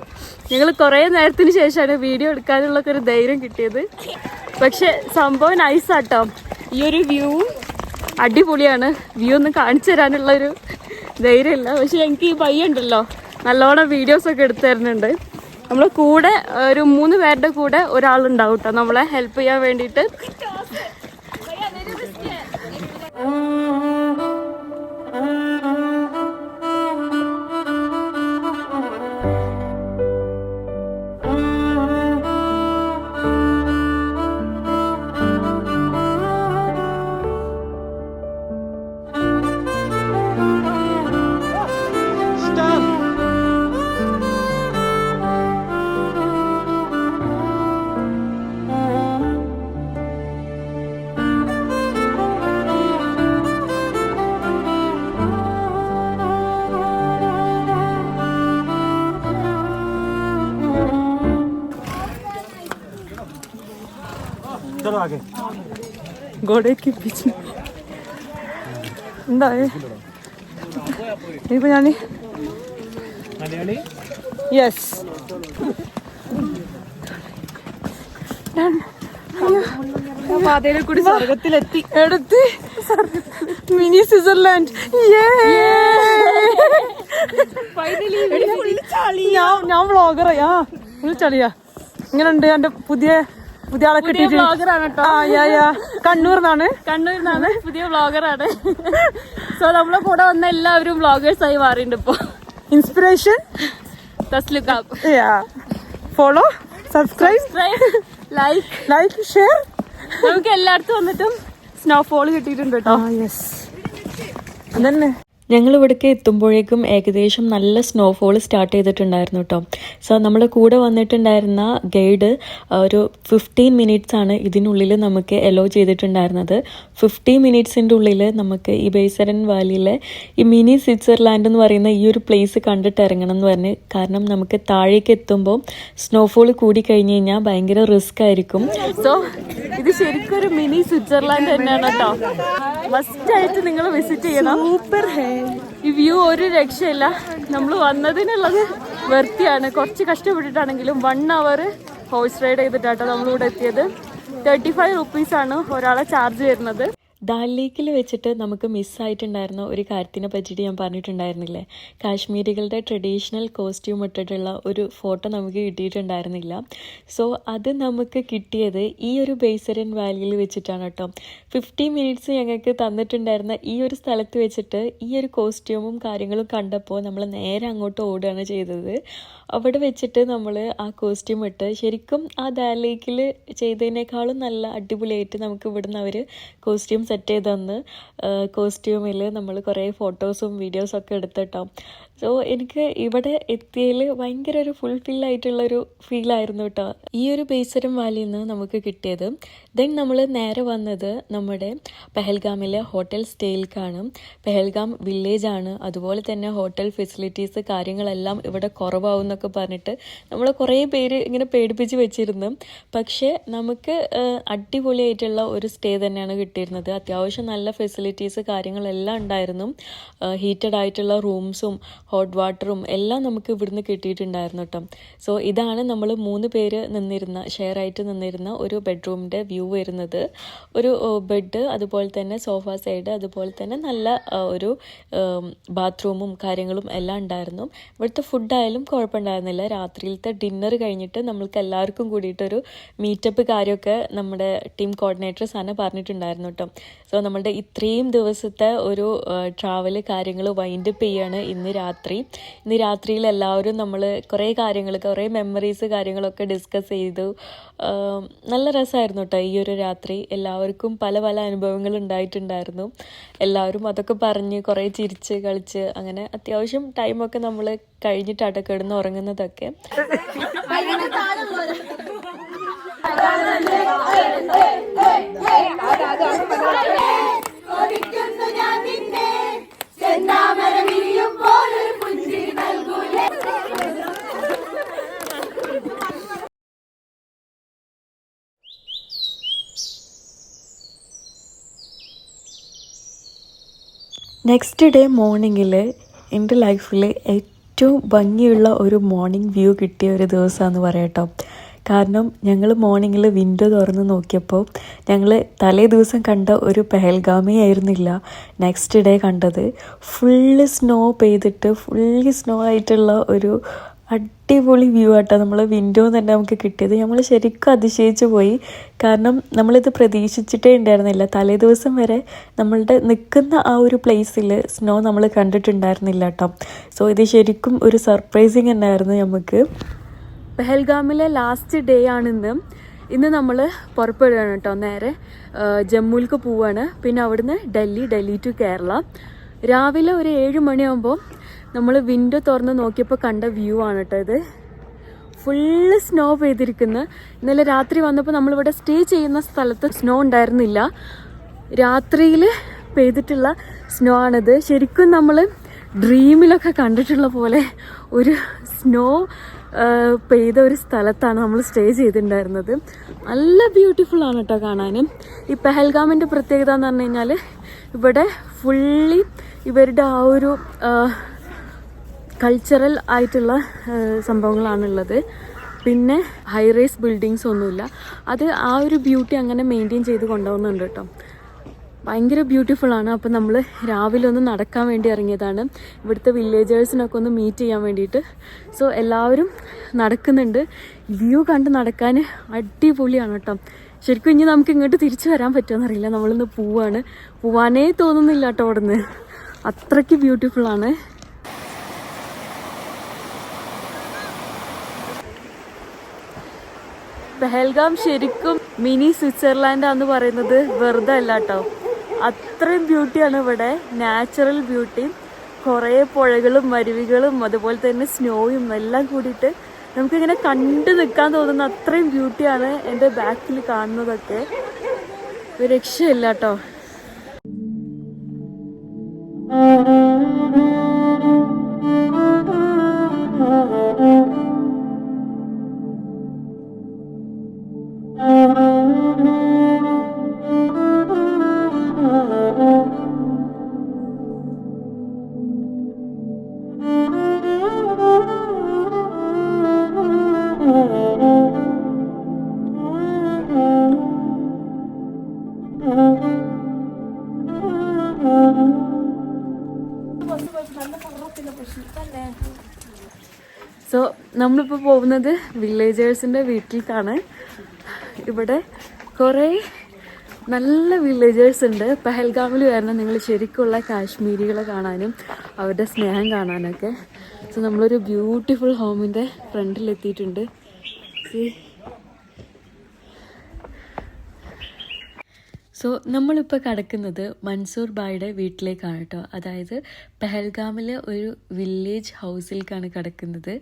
ഞങ്ങൾ കുറേ നേരത്തിന് ശേഷമാണ് വീഡിയോ എടുക്കാനുള്ളൊക്കെ ഒരു ധൈര്യം കിട്ടിയത്. പക്ഷെ സംഭവം നൈസാട്ടോ. ഈ ഒരു വ്യൂ അടിപൊളിയാണ്. വ്യൂ ഒന്നും കാണിച്ചു തരാനുള്ളൊരു ധൈര്യമില്ല. പക്ഷെ എനിക്ക് ഈ പയ്യുണ്ടല്ലോ നല്ലോണം വീഡിയോസൊക്കെ എടുത്തു തരുന്നുണ്ട്. നമ്മളെ കൂടെ ഒരു 3 പേരുടെ കൂടെ ഒരാളുണ്ടാവും കേട്ടോ നമ്മളെ ഹെൽപ്പ് ചെയ്യാൻ വേണ്ടിയിട്ട്. चलो आगे घोड़े के पीछे എന്താ ഇപ്പൊ ഞാന് യെസ് പാതയിലെ കൂടി സ്വർഗത്തിലെത്തി. എടുത്ത് മിനി സ്വിറ്റ്സർലാൻഡ്. ഞാൻ വ്ളോഗറാ ചളിയാ. ഇങ്ങനെയുണ്ട് എന്റെ പുതിയ ആളെ കിട്ടിയിട്ട്. വ്ളോഗറാണ് കേട്ടോ. കണ്ണൂരിന്നാണ് പുതിയ വ്ളോഗറാണ്. സോ നമ്മളെ കൂടെ വന്ന എല്ലാവരും വ്ളോഗേഴ്സ് ആയി മാറിയിട്ടുണ്ട് ഇപ്പൊ. Inspiration follow subscribe like share. നമുക്ക് എല്ലായിടത്തും വന്നിട്ടും സ്നോഫോൾ കിട്ടിയിട്ടുണ്ട് കേട്ടോ. യെസ് അതന്നെ. ഞങ്ങൾ ഇവിടേക്ക് എത്തുമ്പോഴേക്കും ഏകദേശം നല്ല സ്നോഫോൾ സ്റ്റാർട്ട് ചെയ്തിട്ടുണ്ടായിരുന്നു കേട്ടോ. സോ നമ്മുടെ കൂടെ വന്നിട്ടുണ്ടായിരുന്ന ഗൈഡ് ഒരു 15 മിനിറ്റ്സ് ആണ് ഇതിനുള്ളിൽ നമുക്ക് എലോ ചെയ്തിട്ടുണ്ടായിരുന്നത്. 50 മിനിറ്റ്സിൻ്റെ ഉള്ളിൽ നമുക്ക് ഈ ബേസരൻ വാലിയിലെ ഈ മിനി സ്വിറ്റ്സർലാൻഡ് എന്ന് പറയുന്ന ഈ ഒരു പ്ലേസ് കണ്ടിട്ട് ഇറങ്ങണം എന്ന് പറഞ്ഞ്. കാരണം നമുക്ക് താഴേക്ക് എത്തുമ്പോൾ സ്നോഫോൾ കൂടി കഴിഞ്ഞ് കഴിഞ്ഞാൽ ഭയങ്കര റിസ്ക് ആയിരിക്കും. സോ ഇത് ശരിക്കും ഒരു മിനി സ്വിറ്റ്സർലാൻഡ് തന്നെയാണ് കേട്ടോ. മസ്റ്റ് ആയിട്ട് നിങ്ങൾ വിസിറ്റ് ചെയ്യണം. സൂപ്പർ ഹേ. ഈ വ്യൂ ഒരു രക്ഷയില്ല. നമ്മൾ വന്നതിനുള്ളത് വൃത്തിയാണ്. കുറച്ച് കഷ്ടപ്പെട്ടിട്ടാണെങ്കിലും 1 hour ഹോഴ്സ് റൈഡ് ചെയ്തിട്ടാട്ടോ നമ്മളിവിടെ എത്തിയത്. 35 rupees ഒരാളെ ചാർജ് വരുന്നത്. ദാൽ ലേക്കിൽ വെച്ചിട്ട് നമുക്ക് മിസ്സായിട്ടുണ്ടായിരുന്ന ഒരു കാര്യത്തിനെ പറ്റിയിട്ട് ഞാൻ പറഞ്ഞിട്ടുണ്ടായിരുന്നില്ലേ. കാശ്മീരികളുടെ ട്രഡീഷണൽ കോസ്റ്റ്യൂം ഇട്ടിട്ടുള്ള ഒരു ഫോട്ടോ നമുക്ക് കിട്ടിയിട്ടുണ്ടായിരുന്നില്ല. സോ അത് നമുക്ക് കിട്ടിയത് ഈ ഒരു ബേസരൻ വാലിയിൽ വെച്ചിട്ടാണ് കേട്ടോ. 50 മിനിറ്റ്സ് ഞങ്ങൾക്ക് തന്നിട്ടുണ്ടായിരുന്ന ഈ ഒരു സ്ഥലത്ത് വെച്ചിട്ട് ഈ ഒരു കോസ്റ്റ്യൂമും കാര്യങ്ങളും കണ്ടപ്പോൾ നമ്മൾ നേരെ അങ്ങോട്ട് ഓടുകയാണ് ചെയ്തത്. അവിടെ വെച്ചിട്ട് നമ്മൾ ആ കോസ്റ്റ്യൂം ഇട്ട് ശരിക്കും ആ ദാൽ ലേക്കിൽ ചെയ്തതിനേക്കാളും നല്ല അടിപൊളിയായിട്ട് നമുക്ക് ഇവിടുന്ന് അവർ കോസ്റ്റ്യൂം സെറ്റ് ചെയ്ത് തന്ന് കോസ്റ്റ്യൂമിൽ നമ്മൾ കുറേ ഫോട്ടോസും വീഡിയോസൊക്കെ എടുത്തിട്ടോ. സോ എനിക്ക് ഇവിടെ എത്തിയതിൽ ഭയങ്കര ഒരു ഫുൾഫില്ലായിട്ടുള്ളൊരു ഫീലായിരുന്നു കേട്ടോ ഈ ഒരു ബേസരം വാലിയിൽ നിന്ന് നമുക്ക് കിട്ടിയത്. ദെൻ നമ്മൾ നേരെ വന്നത് നമ്മുടെ പെഹൽഗാമിലെ ഹോട്ടൽ സ്റ്റേയിലേക്കാണ്. പെഹൽഗാം വില്ലേജാണ്. അതുപോലെ തന്നെ ഹോട്ടൽ ഫെസിലിറ്റീസ് കാര്യങ്ങളെല്ലാം ഇവിടെ കുറവാകുമെന്നൊക്കെ പറഞ്ഞിട്ട് നമ്മൾ കുറേ പേര് ഇങ്ങനെ പേടിപ്പിച്ച് വെച്ചിരുന്നു. പക്ഷേ നമുക്ക് അടിപൊളിയായിട്ടുള്ള ഒരു സ്റ്റേ തന്നെയാണ് കിട്ടിയിരുന്നത്. അത്യാവശ്യം നല്ല ഫെസിലിറ്റീസ് കാര്യങ്ങളെല്ലാം ഉണ്ടായിരുന്നു. ഹീറ്റഡ് ആയിട്ടുള്ള റൂംസും ഹോട്ട് വാട്ടറും എല്ലാം നമുക്ക് ഇവിടുന്ന് കിട്ടിയിട്ടുണ്ടായിരുന്നു കേട്ടോ. സോ ഇതാണ് നമ്മൾ 3 പേര് ഷെയർ ആയിട്ട് നിന്നിരുന്ന ഒരു ബെഡ്റൂമിൻ്റെ വ്യൂ വരുന്നത്. ഒരു ബെഡ്, അതുപോലെ തന്നെ സോഫ സൈഡ്, അതുപോലെ തന്നെ നല്ല ഒരു ബാത്റൂമും കാര്യങ്ങളും എല്ലാം ഉണ്ടായിരുന്നു. ഇവിടുത്തെ ഫുഡായാലും കുഴപ്പമുണ്ടായിരുന്നില്ല. രാത്രിയിലത്തെ ഡിന്നർ കഴിഞ്ഞിട്ട് നമ്മൾക്ക് എല്ലാവർക്കും കൂടിയിട്ടൊരു മീറ്റപ്പ് കാര്യമൊക്കെ നമ്മുടെ ടീം കോർഡിനേറ്റർ സാന പറഞ്ഞിട്ടുണ്ടായിരുന്നു കേട്ടോ. സോ നമ്മളുടെ ഇത്രയും ദിവസത്തെ ഒരു ട്രാവൽ കാര്യങ്ങൾ വൈൻഡപ്പ് ചെയ്യാണ് ഇന്ന് രാത്രിയിൽ എല്ലാവരും നമ്മൾ കുറേ മെമ്മറീസ് കാര്യങ്ങളൊക്കെ ഡിസ്കസ് ചെയ്തു. നല്ല രസമായിരുന്നു കേട്ടോ ഈ ഒരു രാത്രി. എല്ലാവർക്കും പല അനുഭവങ്ങൾ ഉണ്ടായിട്ടുണ്ടായിരുന്നു. എല്ലാവരും അതൊക്കെ പറഞ്ഞ് കുറേ ചിരിച്ച് കളിച്ച് അങ്ങനെ അത്യാവശ്യം ടൈമൊക്കെ നമ്മൾ കഴിഞ്ഞിട്ടാട്ടോ കിടന്ന് ഉറങ്ങുന്നതൊക്കെ. നെക്സ്റ്റ് ഡേ മോർണിംഗിൽ എൻ്റെ ലൈഫിൽ ഏറ്റവും ഭംഗിയുള്ള ഒരു മോർണിംഗ് വ്യൂ കിട്ടിയ ഒരു ദിവസമാണെന്ന് പറയാട്ടോ. കാരണം ഞങ്ങൾ മോർണിംഗിൽ വിൻഡോ തുറന്ന് നോക്കിയപ്പോൾ ഞങ്ങൾ തലേ ദിവസം കണ്ട ഒരു പെഹൽഗാമേ ആയിരുന്നില്ല നെക്സ്റ്റ് ഡേ കണ്ടത്. ഫുള്ള് സ്നോ പെയ്തിട്ട് ഫുള്ളി സ്നോ ആയിട്ടുള്ള ഒരു അടിപൊളി വ്യൂ ആട്ടോ നമ്മൾ വിൻഡോ തന്നെ നമുക്ക് കിട്ടിയത്. നമ്മൾ ശരിക്കും അതിശയിച്ചു പോയി. കാരണം നമ്മളിത് പ്രതീക്ഷിച്ചിട്ടേ ഉണ്ടായിരുന്നില്ല. തലേ ദിവസം വരെ നമ്മളുടെ നിൽക്കുന്ന ആ ഒരു പ്ലേസിൽ സ്നോ നമ്മൾ കണ്ടിട്ടുണ്ടായിരുന്നില്ല കേട്ടോ. സോ ഇത് ശരിക്കും ഒരു സർപ്രൈസിങ് തന്നെയായിരുന്നു നമുക്ക്. പെഹൽഗാമിലെ ലാസ്റ്റ് ഡേ ആണിന്ന്. ഇന്ന് നമ്മൾ പുറപ്പെടുകയാണ് കേട്ടോ. നേരെ ജമ്മുവിലേക്ക് പോവുകയാണ്. പിന്നെ അവിടുന്ന് ഡൽഹി ടു കേരള. രാവിലെ ഒരു 7 മണിയാകുമ്പോൾ നമ്മൾ വിൻഡോ തുറന്ന് നോക്കിയപ്പോൾ കണ്ട വ്യൂ ആണ് കേട്ടോ ഇത്. ഫുള്ള് സ്നോ പെയ്തിരിക്കുന്നു. ഇന്നലെ രാത്രി വന്നപ്പോൾ നമ്മളിവിടെ സ്റ്റേ ചെയ്യുന്ന സ്ഥലത്ത് സ്നോ ഉണ്ടായിരുന്നില്ല. രാത്രിയിൽ പെയ്തിട്ടുള്ള സ്നോ ആണിത്. ശരിക്കും നമ്മൾ ഡ്രീമിലൊക്കെ കണ്ടിട്ടുള്ള പോലെ ഒരു സ്നോ പെയ്ത ഒരു സ്ഥലത്താണ് നമ്മൾ സ്റ്റേ ചെയ്തിട്ടുണ്ടായിരുന്നത്. നല്ല ബ്യൂട്ടിഫുൾ ആണ് കേട്ടോ കാണാനും. ഈ പെഹൽഗാമിൻ്റെ പ്രത്യേകത എന്ന് പറഞ്ഞു കഴിഞ്ഞാൽ ഇവിടെ ഫുള്ളി ഇവരുടെ ആ ഒരു കൾച്ചറൽ ആയിട്ടുള്ള സംഭവങ്ങളാണുള്ളത്. പിന്നെ ഹൈ റൈസ് ബിൽഡിങ്സ് ഒന്നുമില്ല. അത് ആ ഒരു ബ്യൂട്ടി അങ്ങനെ മെയിൻറ്റെയിൻ ചെയ്ത് കൊണ്ടുപോകുന്നുണ്ട് കേട്ടോ. ഭയങ്കര ബ്യൂട്ടിഫുള്ളാണ്. അപ്പോൾ നമ്മൾ രാവിലെ ഒന്ന് നടക്കാൻ വേണ്ടി ഇറങ്ങിയതാണ്, ഇവിടുത്തെ വില്ലേജേഴ്സിനൊക്കെ ഒന്ന് മീറ്റ് ചെയ്യാൻ വേണ്ടിയിട്ട്. സോ എല്ലാവരും നടക്കുന്നുണ്ട്. വ്യൂ കണ്ട് നടക്കാൻ അടിപൊളിയാണ് കേട്ടോ. ശരിക്കും ഇനി നമുക്ക് ഇങ്ങോട്ട് തിരിച്ചു വരാൻ പറ്റുമെന്നറിയില്ല. നമ്മളിന്ന് പോവാനേ തോന്നുന്നില്ല കേട്ടോ അവിടെ നിന്ന്. അത്രയ്ക്ക് ബ്യൂട്ടിഫുള്ളാണ്. പെഹൽഗാം ശരിക്കും മിനി സ്വിറ്റ്സർലാൻഡാന്ന് പറയുന്നത് വെറുതെ അല്ല കേട്ടോ. അത്രയും ബ്യൂട്ടിയാണ് ഇവിടെ. നാച്ചുറൽ ബ്യൂട്ടി, കുറേ പുഴകളും അരുവികളും അതുപോലെ തന്നെ സ്നോയും എല്ലാം കൂടിയിട്ട് നമുക്കിങ്ങനെ കണ്ടു നിൽക്കാൻ തോന്നുന്ന അത്രയും ബ്യൂട്ടിയാണ് എൻ്റെ ബാക്കിൽ കാണുന്നതൊക്കെ. ഒരു രക്ഷയില്ല കേട്ടോ. സോ നമ്മളിപ്പോൾ പോകുന്നത് വില്ലേജേഴ്സിൻ്റെ വീട്ടിലേക്കാണ്. ഇവിടെ കുറേ നല്ല വില്ലേജേഴ്സ് ഉണ്ട്. പെഹൽഗാമിൽ വരണം നിങ്ങൾ ശരിക്കുള്ള കാശ്മീരികളെ കാണാനും അവരുടെ സ്നേഹം കാണാനൊക്കെ. സോ നമ്മളൊരു ബ്യൂട്ടിഫുൾ ഹോമിൻ്റെ ഫ്രണ്ടിലെത്തിയിട്ടുണ്ട്. സോ നമ്മളിപ്പോൾ കിടക്കുന്നത് മൻസൂർ ഭായിയുടെ വീട്ടിലേക്കാണ് കേട്ടോ. അതായത് പെഹൽഗാമിലെ ഒരു വില്ലേജ് ഹൗസിലേക്കാണ് കിടക്കുന്നത്.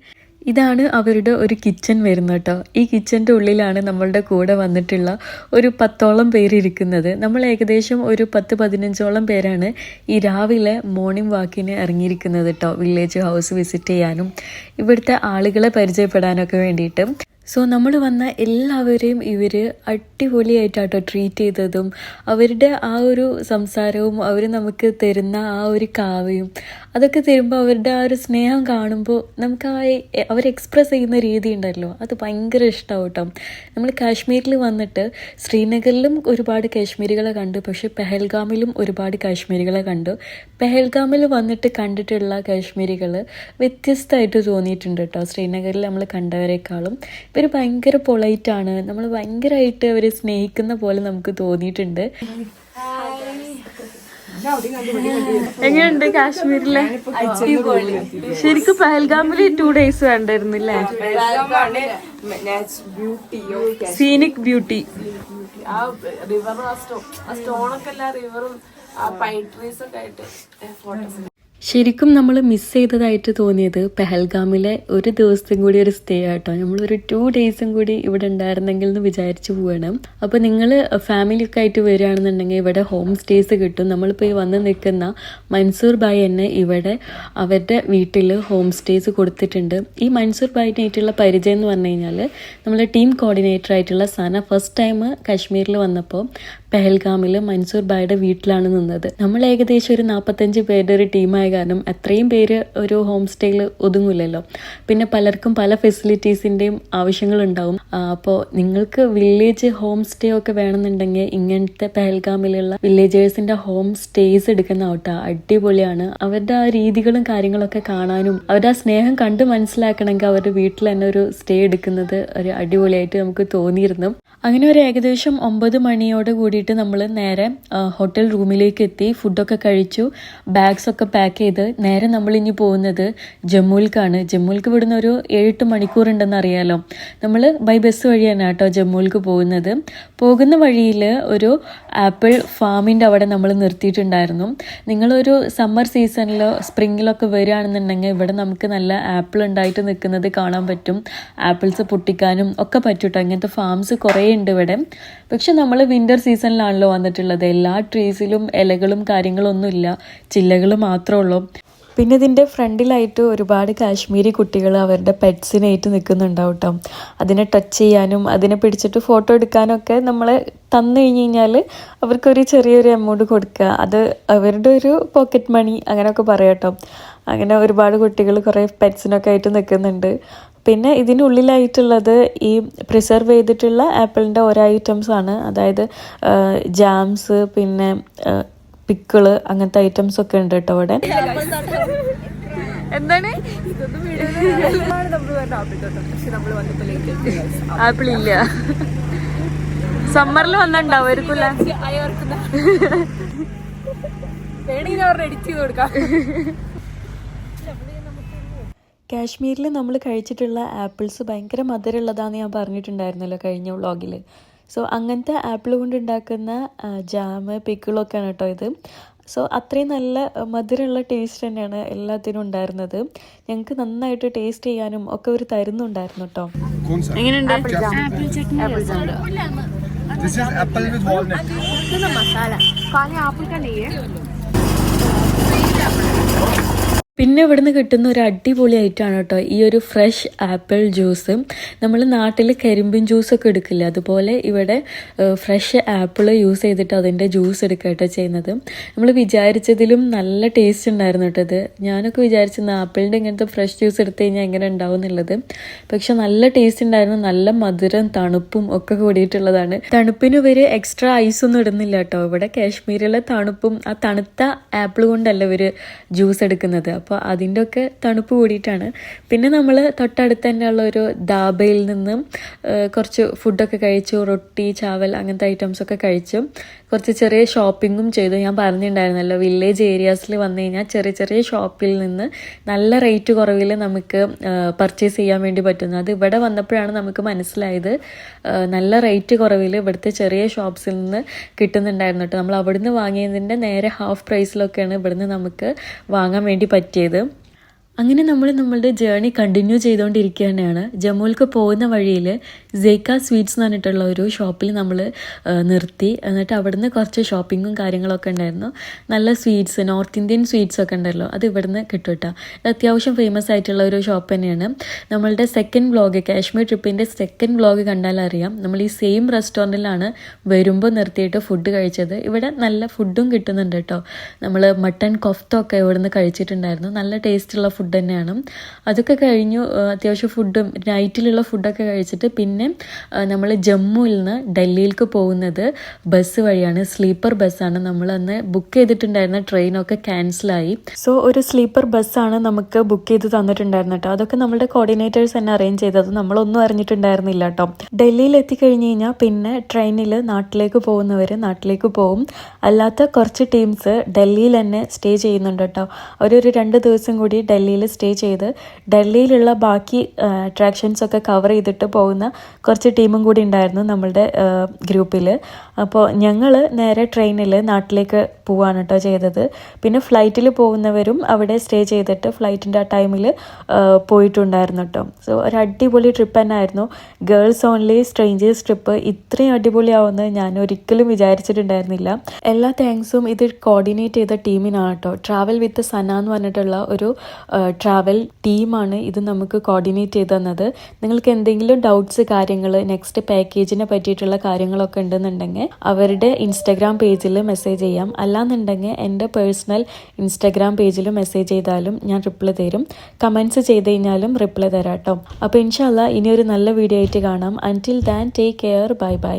ഇതാണ് അവരുടെ ഒരു കിച്ചൺ വരുന്നത് കേട്ടോ. ഈ കിച്ചൻ്റെ ഉള്ളിലാണ് നമ്മളുടെ കൂടെ വന്നിട്ടുള്ള ഒരു 10ഓളം പേര് ഇരിക്കുന്നത്. നമ്മൾ ഏകദേശം ഒരു 10-15ഓളം പേരാണ് ഈ രാവിലെ മോർണിംഗ് വാക്കിന് ഇറങ്ങിയിരിക്കുന്നത് കേട്ടോ, വില്ലേജ് ഹൗസ് വിസിറ്റ് ചെയ്യാനും ഇവിടുത്തെ ആളുകളെ പരിചയപ്പെടാനൊക്കെ വേണ്ടിയിട്ട്. സോ നമ്മൾ വന്ന എല്ലാവരെയും ഇവർ അടിപൊളിയായിട്ടാട്ടോ ട്രീറ്റ് ചെയ്തതും അവരുടെ ആ ഒരു സംസാരവും അവർ നമുക്ക് തരുന്ന ആ ഒരു കാവയും അതൊക്കെ തരുമ്പോൾ അവരുടെ ആ ഒരു സ്നേഹം കാണുമ്പോൾ നമുക്ക് അവർ എക്സ്പ്രസ് ചെയ്യുന്ന രീതി ഉണ്ടല്ലോ, അത് ഭയങ്കര ഇഷ്ടമാവും കേട്ടോ. നമ്മൾ കാശ്മീരിൽ വന്നിട്ട് ശ്രീനഗറിലും ഒരുപാട് കാശ്മീരികളെ കണ്ടു, പക്ഷേ പെഹൽഗാമിലും ഒരുപാട് കാശ്മീരികളെ കണ്ടു. പെഹൽഗാമിൽ വന്നിട്ട് കണ്ടിട്ടുള്ള കാശ്മീരികൾ വ്യത്യസ്തമായിട്ട് തോന്നിയിട്ടുണ്ട് കേട്ടോ ശ്രീനഗറിൽ നമ്മൾ കണ്ടവരെക്കാളും. ഇവർ ഭയങ്കര പൊളൈറ്റാണ്, നമ്മൾ ഭയങ്കരമായിട്ട് അവരെ സ്നേഹിക്കുന്ന പോലെ നമുക്ക് തോന്നിയിട്ടുണ്ട്. എങ്ങനെയുണ്ട് കാശ്മീരിലെ? ശരിക്കും പെഹൽഗാമില് 2 days വേണ്ടായിരുന്നില്ലേ? സീനിക് ബ്യൂട്ടി, ആ റിവറും ആ സ്റ്റോണൊക്കെ എല്ലാ റിവറും ആ പൈൻ ട്രീസ് ഒക്കെ ആയിട്ട് ഫോട്ടോസ്. ശരിക്കും നമ്മൾ മിസ് ചെയ്തതായിട്ട് തോന്നിയത് പെഹൽഗാമിലെ ഒരു ദിവസത്തും കൂടി ഒരു സ്റ്റേ ആട്ടോ. നമ്മളൊരു 2 days കൂടി ഇവിടെ ഉണ്ടായിരുന്നെങ്കിൽ എന്ന് വിചാരിച്ചു പോവാണ്. അപ്പോൾ നിങ്ങൾ ഫാമിലിയൊക്കെ ആയിട്ട് വരികയാണെന്നുണ്ടെങ്കിൽ ഇവിടെ ഹോം സ്റ്റേസ് കിട്ടും. നമ്മളിപ്പോൾ ഈ വന്ന് നിൽക്കുന്ന മൻസൂർ ഭായ് തന്നെ ഇവിടെ അവരുടെ വീട്ടിൽ ഹോം സ്റ്റേസ് കൊടുത്തിട്ടുണ്ട്. ഈ മൻസൂർ ഭായിനായിട്ടുള്ള പരിചയം എന്ന് പറഞ്ഞു കഴിഞ്ഞാൽ നമ്മളെ ടീം കോർഡിനേറ്റർ ആയിട്ടുള്ള സന ഫസ്റ്റ് ടൈം കാശ്മീരിൽ വന്നപ്പോൾ പെഹൽഗാമിൽ മൻസൂർ ഭായിയുടെ വീട്ടിലാണ് നിന്നത്. നമ്മൾ ഏകദേശം ഒരു 45 പേരുടെ ഒരു ടീമായ കാരണം അത്രയും പേര് ഒരു ഹോം സ്റ്റേയിൽ ഒതുങ്ങില്ലല്ലോ. പിന്നെ പലർക്കും പല ഫെസിലിറ്റീസിൻ്റെയും ആവശ്യങ്ങളുണ്ടാവും. അപ്പോൾ നിങ്ങൾക്ക് വില്ലേജ് ഹോം സ്റ്റേ ഒക്കെ വേണമെന്നുണ്ടെങ്കിൽ ഇങ്ങനത്തെ പെഹൽഗാമിലുള്ള വില്ലേജേഴ്സിൻ്റെ ഹോം സ്റ്റേസ് എടുക്കുന്ന ആവട്ടെ അടിപൊളിയാണ്. അവരുടെ ആ രീതികളും കാര്യങ്ങളൊക്കെ കാണാനും അവരുടെ ആ സ്നേഹം കണ്ട് മനസ്സിലാക്കണമെങ്കിൽ അവരുടെ വീട്ടിൽ തന്നെ ഒരു സ്റ്റേ എടുക്കുന്നത് ഒരു അടിപൊളിയായിട്ട് നമുക്ക് തോന്നിയിരുന്നു. അങ്ങനെ ഒരു ഏകദേശം 9 മണിയോട് കൂടിയിട്ട് നമ്മൾ നേരെ ഹോട്ടൽ റൂമിലേക്ക് എത്തി. ഫുഡൊക്കെ കഴിച്ചു, ബാഗ്സ് ഒക്കെ പാക്ക് ചെയ്ത് നേരെ നമ്മൾ ഇനി പോകുന്നത് ജമ്മുവിലേക്കാണ്. ജമ്മുവിലേക്ക് ഇവിടുന്ന് ഒരു 7-8 മണിക്കൂർ ഉണ്ടെന്ന് അറിയാലോ. നമ്മൾ ബൈ ബസ് വഴിയാണ് കേട്ടോ ജമ്മുവിലേക്ക് പോകുന്നത്. പോകുന്ന വഴിയിൽ ഒരു ആപ്പിൾ ഫാമിൻ്റെ അവിടെ നമ്മൾ നിർത്തിയിട്ടുണ്ടായിരുന്നു. നിങ്ങളൊരു സമ്മർ സീസണിലോ സ്പ്രിങ്ങിലൊക്കെ വരികയാണെന്നുണ്ടെങ്കിൽ ഇവിടെ നമുക്ക് നല്ല ആപ്പിൾ ഉണ്ടായിട്ട് നിൽക്കുന്നത് കാണാൻ പറ്റും. ആപ്പിൾസ് പൊട്ടിക്കാനും ഒക്കെ പറ്റൂട്ടോ. ഇങ്ങനത്തെ ഫാംസ് കുറേ ഉണ്ട് ഇവിടെ. പക്ഷെ നമ്മൾ വിൻ്റർ സീസണിലാണല്ലോ വന്നിട്ടുള്ളത്. എല്ലാ ട്രീസിലും ഇലകളും കാര്യങ്ങളൊന്നും ഇല്ല, ചില്ലകൾ മാത്രമേ ഉള്ളൂ. പിന്നെ ഇതിൻ്റെ ഫ്രണ്ടിലായിട്ട് ഒരുപാട് കാശ്മീരി കുട്ടികൾ അവരുടെ പെറ്റ്സിനായിട്ട് നിൽക്കുന്നുണ്ടാവും കേട്ടോ. അതിനെ ടച്ച് ചെയ്യാനും അതിനെ പിടിച്ചിട്ട് ഫോട്ടോ എടുക്കാനും ഒക്കെ നമ്മൾ തന്നു കഴിഞ്ഞ് കഴിഞ്ഞാൽ അവർക്കൊരു ചെറിയൊരു എമൗണ്ട് കൊടുക്കുക. അത് അവരുടെ ഒരു പോക്കറ്റ് മണി അങ്ങനെയൊക്കെ പറയാം കേട്ടോ. അങ്ങനെ ഒരുപാട് കുട്ടികൾ കുറേ പെറ്റ്സിനൊക്കെ ആയിട്ട് നിൽക്കുന്നുണ്ട്. പിന്നെ ഇതിനുള്ളിലായിട്ടുള്ളത് ഈ പ്രിസർവ് ചെയ്തിട്ടുള്ള ആപ്പിളിൻ്റെ ഓരോ ഐറ്റംസ് ആണ്. അതായത് ജാംസ്, പിന്നെ പിക്കിള്, അങ്ങനത്തെ ഐറ്റംസ് ഒക്കെ ഉണ്ട് കേട്ടോ ഇവിടെ. എന്താണ് ആപ്പിൾ ഇല്ല, സമ്മറിൽ വന്നിട്ടുണ്ടാവുമായിരിക്കും. കാശ്മീരിൽ നമ്മൾ കഴിച്ചിട്ടുള്ള ആപ്പിൾസ് ഭയങ്കര മധുരമുള്ളതാണെന്ന് ഞാൻ പറഞ്ഞിട്ടുണ്ടായിരുന്നല്ലോ കഴിഞ്ഞ വ്ളോഗിൽ. സോ അങ്ങനത്തെ ആപ്പിൾ കൊണ്ട് ഉണ്ടാക്കുന്ന ജാമ്, പിക്കിളൊക്കെയാണ് കേട്ടോ ഇത്. സോ അത്രയും നല്ല മധുരമുള്ള ടേസ്റ്റ് തന്നെയാണ് എല്ലാത്തിനും ഉണ്ടായിരുന്നത്. ഞങ്ങൾക്ക് നന്നായിട്ട് ടേസ്റ്റ് ചെയ്യാനും ഒക്കെ ഒരു തരുന്നുണ്ടായിരുന്നു കേട്ടോ. എങ്ങനെയുണ്ട്? പിന്നെ ഇവിടുന്ന് കിട്ടുന്ന ഒരു അടിപൊളി ഐറ്റമാണ് കേട്ടോ ഈ ഒരു ഫ്രഷ് ആപ്പിൾ ജ്യൂസ്. നമ്മൾ നാട്ടിൽ കരിമ്പിൻ ജ്യൂസൊക്കെ എടുക്കില്ല, അതുപോലെ ഇവിടെ ഫ്രഷ് ആപ്പിൾ യൂസ് ചെയ്തിട്ട് അതിൻ്റെ ജ്യൂസ് എടുക്കുക കേട്ടോ ചെയ്യുന്നത്. നമ്മൾ വിചാരിച്ചതിലും നല്ല ടേസ്റ്റ് ഉണ്ടായിരുന്നു കേട്ടോ ഇത്. ഞാനൊക്കെ വിചാരിച്ചിരുന്നു ആപ്പിളിൻ്റെ ഇങ്ങനത്തെ ഫ്രഷ് ജ്യൂസ് എടുത്തു കഴിഞ്ഞാൽ എങ്ങനെ ഉണ്ടാവും എന്നുള്ളത്. പക്ഷെ നല്ല ടേസ്റ്റ് ഉണ്ടായിരുന്നു. നല്ല മധുരം തണുപ്പും ഒക്കെ കൂടിയിട്ടുള്ളതാണ്. തണുപ്പിന് ഇവർ എക്സ്ട്രാ ഐസൊന്നും ഇടുന്നില്ല കേട്ടോ. ഇവിടെ കാശ്മീരിലെ തണുപ്പും ആ തണുത്ത ആപ്പിൾ കൊണ്ടല്ല ഇവർ ജ്യൂസ് എടുക്കുന്നത്. അപ്പോൾ അതിൻ്റെ ഒക്കെ തണുപ്പ് കൂടിയിട്ടാണ്. പിന്നെ നമ്മൾ തൊട്ടടുത്ത് തന്നെയുള്ള ഒരു ദാബയിൽ നിന്നും കുറച്ച് ഫുഡൊക്കെ കഴിച്ചു. റൊട്ടി, ചാവൽ അങ്ങനത്തെ ഐറ്റംസൊക്കെ കഴിച്ചു. കുറച്ച് ചെറിയ ഷോപ്പിങ്ങും ചെയ്തു. ഞാൻ പറഞ്ഞിട്ടുണ്ടായിരുന്നല്ലോ വില്ലേജ് ഏരിയാസിൽ വന്നു കഴിഞ്ഞാൽ ചെറിയ ചെറിയ ഷോപ്പിൽ നിന്ന് നല്ല റേറ്റ് കുറവിൽ നമുക്ക് പർച്ചേസ് ചെയ്യാൻ വേണ്ടി പറ്റുന്നു. അത് ഇവിടെ വന്നപ്പോഴാണ് നമുക്ക് മനസ്സിലായത്. നല്ല റേറ്റ് കുറവിൽ ഇവിടുത്തെ ചെറിയ ഷോപ്സിൽ നിന്ന് കിട്ടുന്നുണ്ടായിരുന്നു കേട്ടോ. നമ്മൾ അവിടുന്ന് വാങ്ങിയതിൻ്റെ നേരെ ഹാഫ് പ്രൈസിലൊക്കെയാണ് ഇവിടുന്ന് നമുക്ക് വാങ്ങാൻ വേണ്ടി പറ്റിയത്. അങ്ങനെ നമ്മൾ നമ്മളുടെ ജേർണി കണ്ടിന്യൂ ചെയ്തുകൊണ്ടിരിക്കുക തന്നെയാണ്. ജമ്മുവിലേക്ക് പോകുന്ന വഴിയിൽ സേക്ക സ്വീറ്റ്സ് എന്ന് പറഞ്ഞിട്ടുള്ള ഒരു ഷോപ്പിൽ നമ്മൾ നിർത്തി. എന്നിട്ട് അവിടുന്ന് കുറച്ച് ഷോപ്പിങ്ങും കാര്യങ്ങളൊക്കെ ഉണ്ടായിരുന്നു. നല്ല സ്വീറ്റ്സ്, നോർത്ത് ഇന്ത്യൻ സ്വീറ്റ്സ് ഒക്കെ ഉണ്ടല്ലോ, അത് ഇവിടുന്ന് കിട്ടും കേട്ടോ. ഇത് അത്യാവശ്യം ഫേമസ് ആയിട്ടുള്ള ഒരു ഷോപ്പ് തന്നെയാണ്. നമ്മളുടെ സെക്കൻഡ് വ്ളോഗ്, കാശ്മീർ ട്രിപ്പിൻ്റെ സെക്കൻഡ് വ്ളോഗ് കണ്ടാലറിയാം. നമ്മൾ ഈ സെയിം റെസ്റ്റോറൻറ്റിലാണ് വരുമ്പോൾ നിർത്തിയിട്ട് ഫുഡ് കഴിച്ചത്. ഇവിടെ നല്ല ഫുഡും കിട്ടുന്നുണ്ട് കേട്ടോ. നമ്മൾ മട്ടൺ കൊഫ്തൊക്കെ ഇവിടുന്ന് കഴിച്ചിട്ടുണ്ടായിരുന്നു. നല്ല ടേസ്റ്റുള്ള ഫുഡ് തന്നെയാണ്. അതൊക്കെ കഴിഞ്ഞു. അത്യാവശ്യം ഫുഡും നൈറ്റിലുള്ള ഫുഡൊക്കെ കഴിച്ചിട്ട് പിന്നെ നമ്മൾ ജമ്മുവിൽ നിന്ന് ഡൽഹിയിലേക്ക് പോകുന്നത് ബസ് വഴിയാണ്. സ്ലീപ്പർ ബസ്സാണ്. നമ്മൾ അന്ന് ബുക്ക് ചെയ്തിട്ടുണ്ടായിരുന്ന ട്രെയിനൊക്കെ ക്യാൻസലായി. സോ ഒരു സ്ലീപ്പർ ബസ്സാണ് നമുക്ക് ബുക്ക് ചെയ്ത് തന്നിട്ടുണ്ടായിരുന്നു കേട്ടോ. അതൊക്കെ നമ്മളുടെ കോർഡിനേറ്റേഴ്സ് തന്നെ അറേഞ്ച് ചെയ്തത്, നമ്മളൊന്നും അറിഞ്ഞിട്ടുണ്ടായിരുന്നില്ല കേട്ടോ. ഡൽഹിയിൽ എത്തിക്കഴിഞ്ഞ് കഴിഞ്ഞാൽ പിന്നെ ട്രെയിനിൽ നാട്ടിലേക്ക് പോകുന്നവർ നാട്ടിലേക്ക് പോകും. അല്ലാത്ത കുറച്ച് ടീംസ് ഡൽഹിയിൽ തന്നെ സ്റ്റേ ചെയ്യുന്നുണ്ട് കേട്ടോ. അവരൊരു 2 ദിവസം കൂടി ഡൽഹിയിൽ സ്റ്റേ ചെയ്ത് ഡൽഹിയിലുള്ള ബാക്കി അട്രാക്ഷൻസൊക്കെ കവർ ചെയ്തിട്ട് പോകുന്ന കുറച്ച് ടീമും കൂടി ഉണ്ടായിരുന്നു നമ്മളുടെ ഗ്രൂപ്പിൽ. അപ്പോൾ ഞങ്ങൾ നേരെ ട്രെയിനിൽ നാട്ടിലേക്ക് പോവാണ് കേട്ടോ ചെയ്തത്. പിന്നെ ഫ്ലൈറ്റിൽ പോകുന്നവരും അവിടെ സ്റ്റേ ചെയ്തിട്ട് ഫ്ലൈറ്റിൻ്റെ ആ ടൈമിൽ പോയിട്ടുണ്ടായിരുന്നു കേട്ടോ. സോ ഒരു അടിപൊളി ട്രിപ്പ് തന്നെ ആയിരുന്നു. ഗേൾസ് ഓൺലി സ്ട്രേഞ്ചേഴ്സ് ട്രിപ്പ് ഇത്രയും അടിപൊളിയാവുമെന്ന് ഞാൻ ഒരിക്കലും വിചാരിച്ചിട്ടുണ്ടായിരുന്നില്ല. എല്ലാ താങ്ക്സും ഇത് കോർഡിനേറ്റ് ചെയ്ത ടീമിനാണ് കേട്ടോ. ട്രാവൽ വിത്ത് സന എന്ന് പറഞ്ഞിട്ടുള്ള ഒരു ട്രാവൽ ടീമാണ് ഇത് നമുക്ക് കോർഡിനേറ്റ് ചെയ്ത് തന്നത്. നിങ്ങൾക്ക് എന്തെങ്കിലും ഡൗട്ട്സ് കാര്യങ്ങൾ നെക്സ്റ്റ് പാക്കേജിനെ പറ്റിയിട്ടുള്ള കാര്യങ്ങളൊക്കെ ഉണ്ടെന്നുണ്ടെങ്കിൽ അവരുടെ ഇൻസ്റ്റാഗ്രാം പേജിൽ മെസ്സേജ് ചെയ്യാം. അല്ലാന്നുണ്ടെങ്കിൽ എൻ്റെ പേഴ്സണൽ ഇൻസ്റ്റാഗ്രാം പേജിൽ മെസ്സേജ് ചെയ്താലും ഞാൻ റിപ്ലൈ തരും. കമൻറ്റ്സ് ചെയ്ത് കഴിഞ്ഞാലും റിപ്ലൈ തരാം കേട്ടോ. അപ്പോൾ ഇൻഷാല്ലാ ഇനി ഒരു നല്ല വീഡിയോ ആയിട്ട് കാണാം. അൻറ്റിൽ than take care. Bye bye.